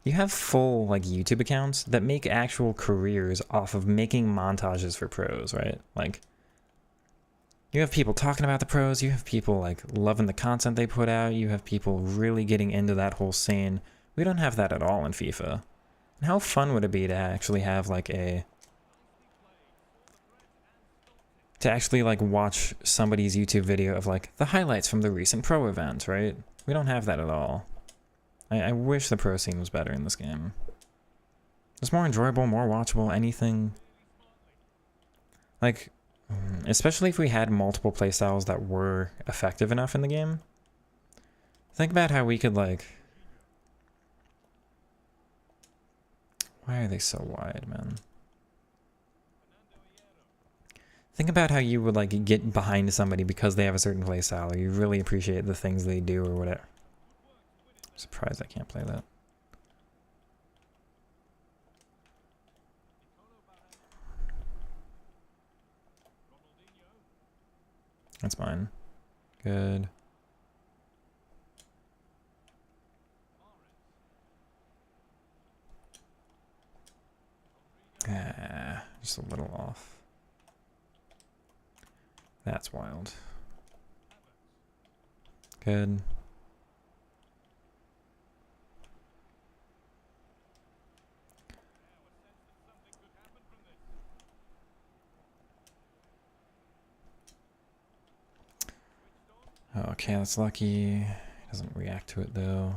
You have full, like, YouTube accounts that make actual careers off of making montages for pros, right? Like, you have people talking about the pros, you have people, like, loving the content they put out, you have people really getting into that whole scene. We don't have that at all in FIFA. And how fun would it be to actually have, like, to actually, like, watch somebody's YouTube video of, like, the highlights from the recent pro event, right? We don't have that at all. I wish the pro scene was better in this game. It's more enjoyable, more watchable, anything. Like, especially if we had multiple playstyles that were effective enough in the game. Think about how we could, like... Why are they so wide, man? Think about how you would, like, get behind somebody because they have a certain playstyle, or you really appreciate the things they do, or whatever. I'm surprised I can't play that. That's mine. Good. Just a little off. That's wild. Good. Okay, that's lucky. Doesn't react to it though.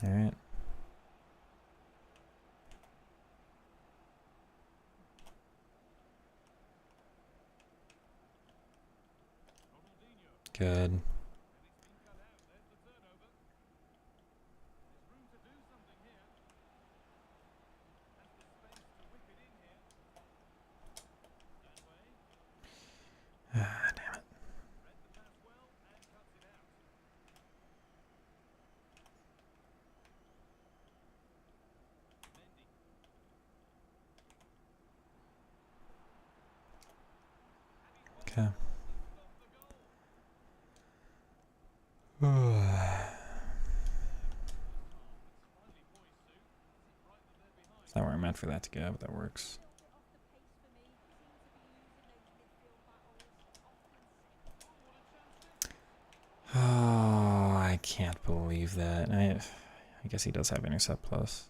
All right. Good. Ah, damn it. Okay. It's not where I meant for that to go, but that works. Oh, I can't believe that. I guess he does have intercept plus.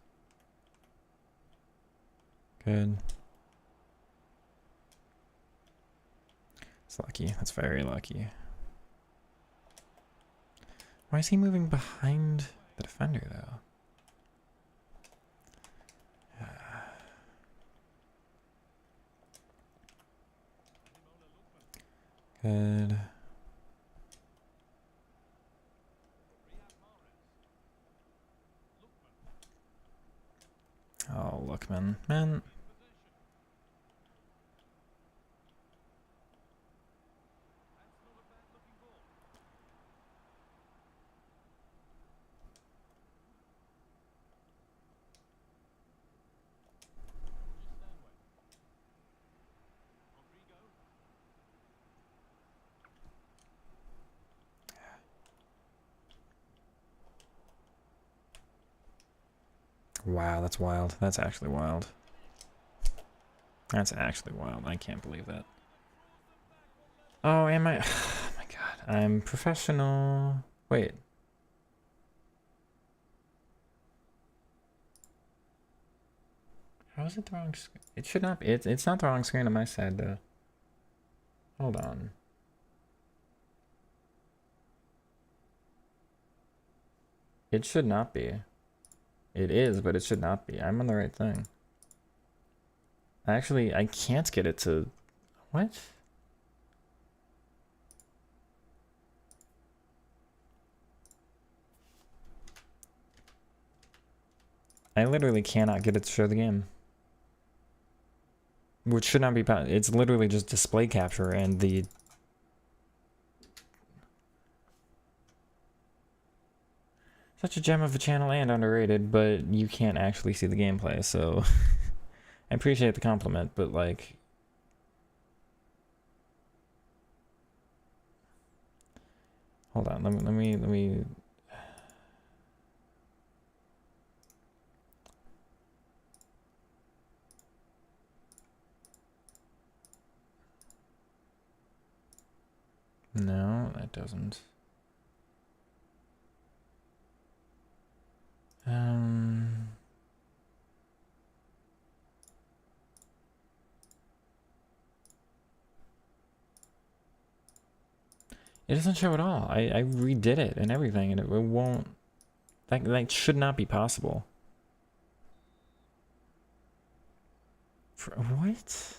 Good. It's lucky. That's very lucky. Why is he moving behind the defender, though? Good. Oh, look, man. Man. Wow, that's wild. That's actually wild. That's actually wild. I can't believe that. Oh, am I? Oh my god. I'm professional. Wait. How is it the wrong screen? It should not be. It's not the wrong screen on my side, though. Hold on. It should not be. It is, but it should not be. I'm on the right thing. Actually, I can't get it to... What? I literally cannot get it to show the game. Which should not be... It's literally just display capture and the... Such a gem of a channel and underrated, but you can't actually see the gameplay, so... I appreciate the compliment, but like... Hold on, let me... No, that doesn't. It doesn't show at all. I redid it and everything, and it won't... That should not be possible. What?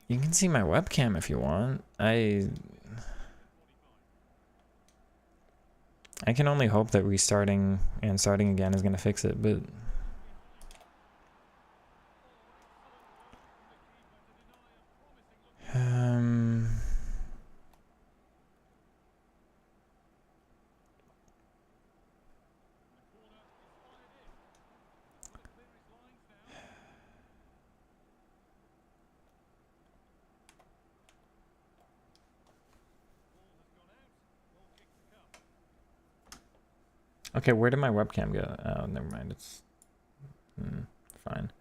You can see my webcam if you want. I can only hope that restarting and starting again is going to fix it, but... Okay, where did my webcam go? Oh, never mind. It's fine.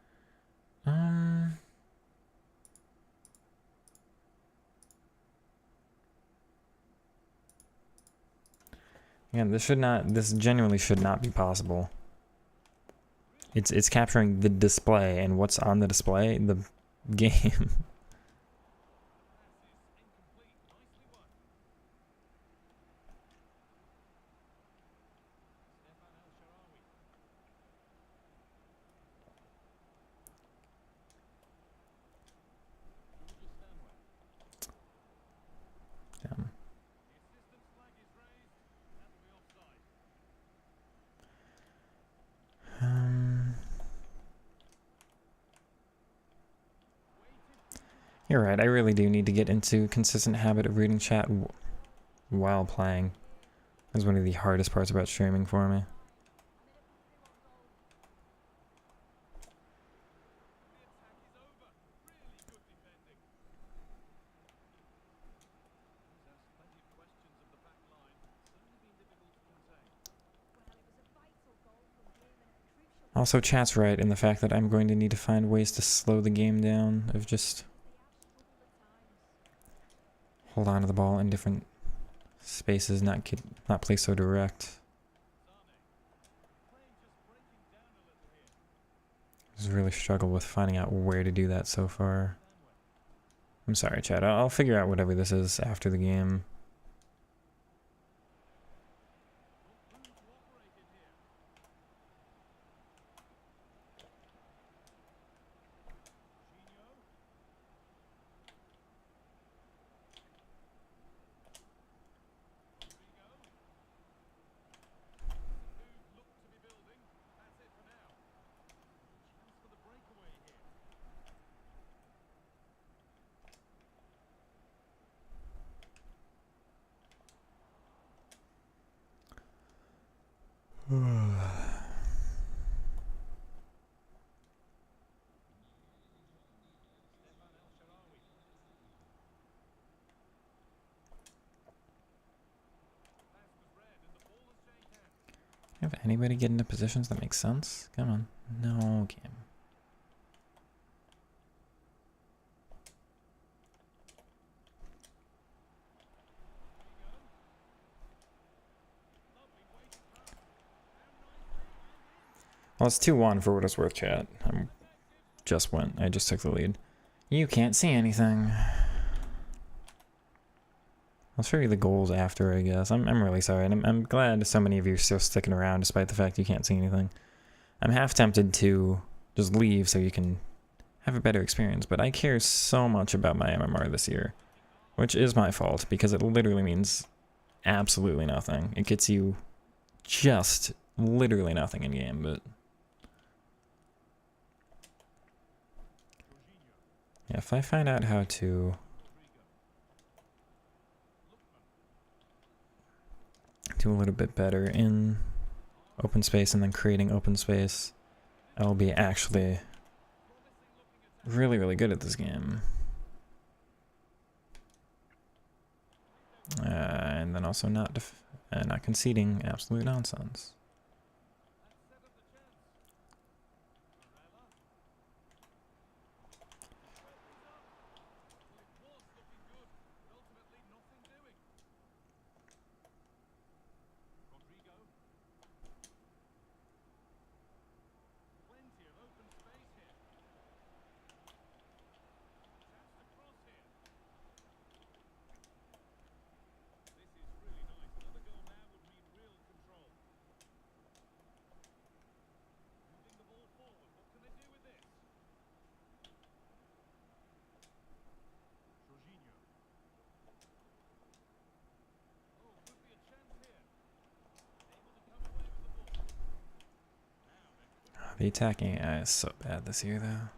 Again, this genuinely should not be possible. It's capturing the display, and what's on the display? The game. You're right, I really do need to get into consistent habit of reading chat while playing. That's one of the hardest parts about streaming for me. Also, chat's right in the fact that I'm going to need to find ways to slow the game down, of just hold on to the ball in different spaces, not play so direct. I just really struggled with finding out where to do that so far. I'm sorry, chat. I'll figure out whatever this is after the game. Have anybody get into positions that make sense? Come on. No game. Well, it's 2-1 for what it's worth, chat. I just took the lead. You can't see anything. I'll show you the goals after, I guess. I'm really sorry, and I'm glad so many of you are still sticking around despite the fact you can't see anything. I'm half tempted to just leave so you can have a better experience, but I care so much about my MMR this year, which is my fault because it literally means absolutely nothing. It gets you just literally nothing in game, but yeah, if I find out how to do a little bit better in open space and then creating open space, I'll be actually really, really good at this game. And then also not conceding absolute nonsense. The attacking AI is so bad this year, though.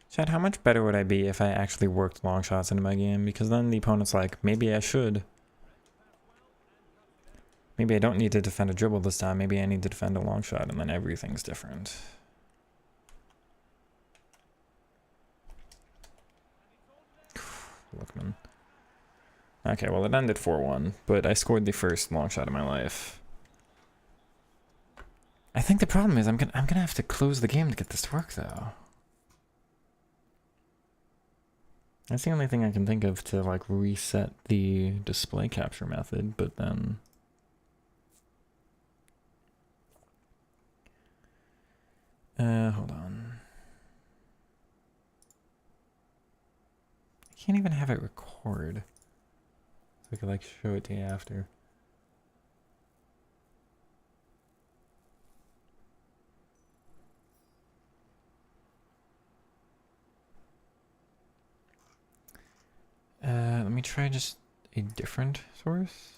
Chad, how much better would I be if I actually worked long shots into my game? Because then the opponent's like, maybe I should. Maybe I don't need to defend a dribble this time. Maybe I need to defend a long shot, and then everything's different. Lookman. Okay, well it ended 4-1, but I scored the first long shot of my life. I think the problem is I'm gonna have to close the game to get this to work though. That's the only thing I can think of to like reset the display capture method, but then hold on. I can't even have it record. So I could like show it to you after. Let me try just a different source.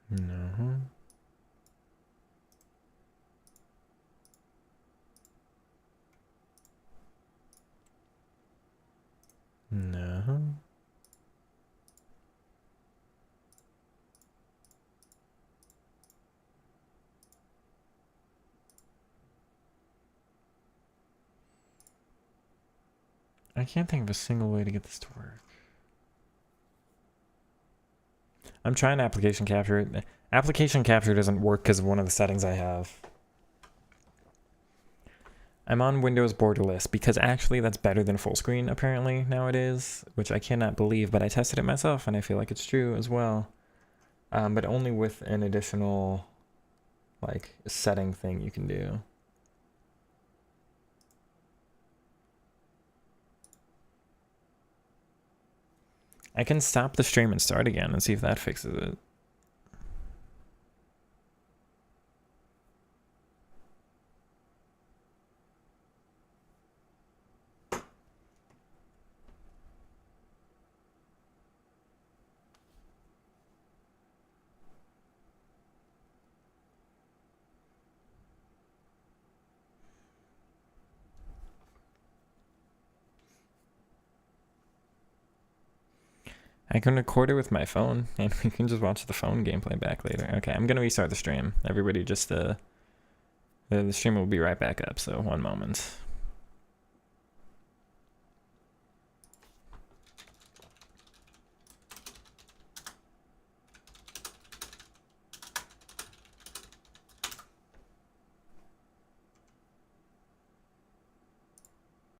No. No. I can't think of a single way to get this to work. I'm trying application capture. Application capture doesn't work because of one of the settings I have. I'm on Windows borderless because actually that's better than full screen apparently nowadays, which I cannot believe, but I tested it myself and I feel like it's true as well. But only with an additional like setting thing you can do. I can stop the stream and start again and see if that fixes it. I can record it with my phone, and we can just watch the phone gameplay back later. Okay, I'm gonna restart the stream. Everybody just, the stream will be right back up, so 1 moment.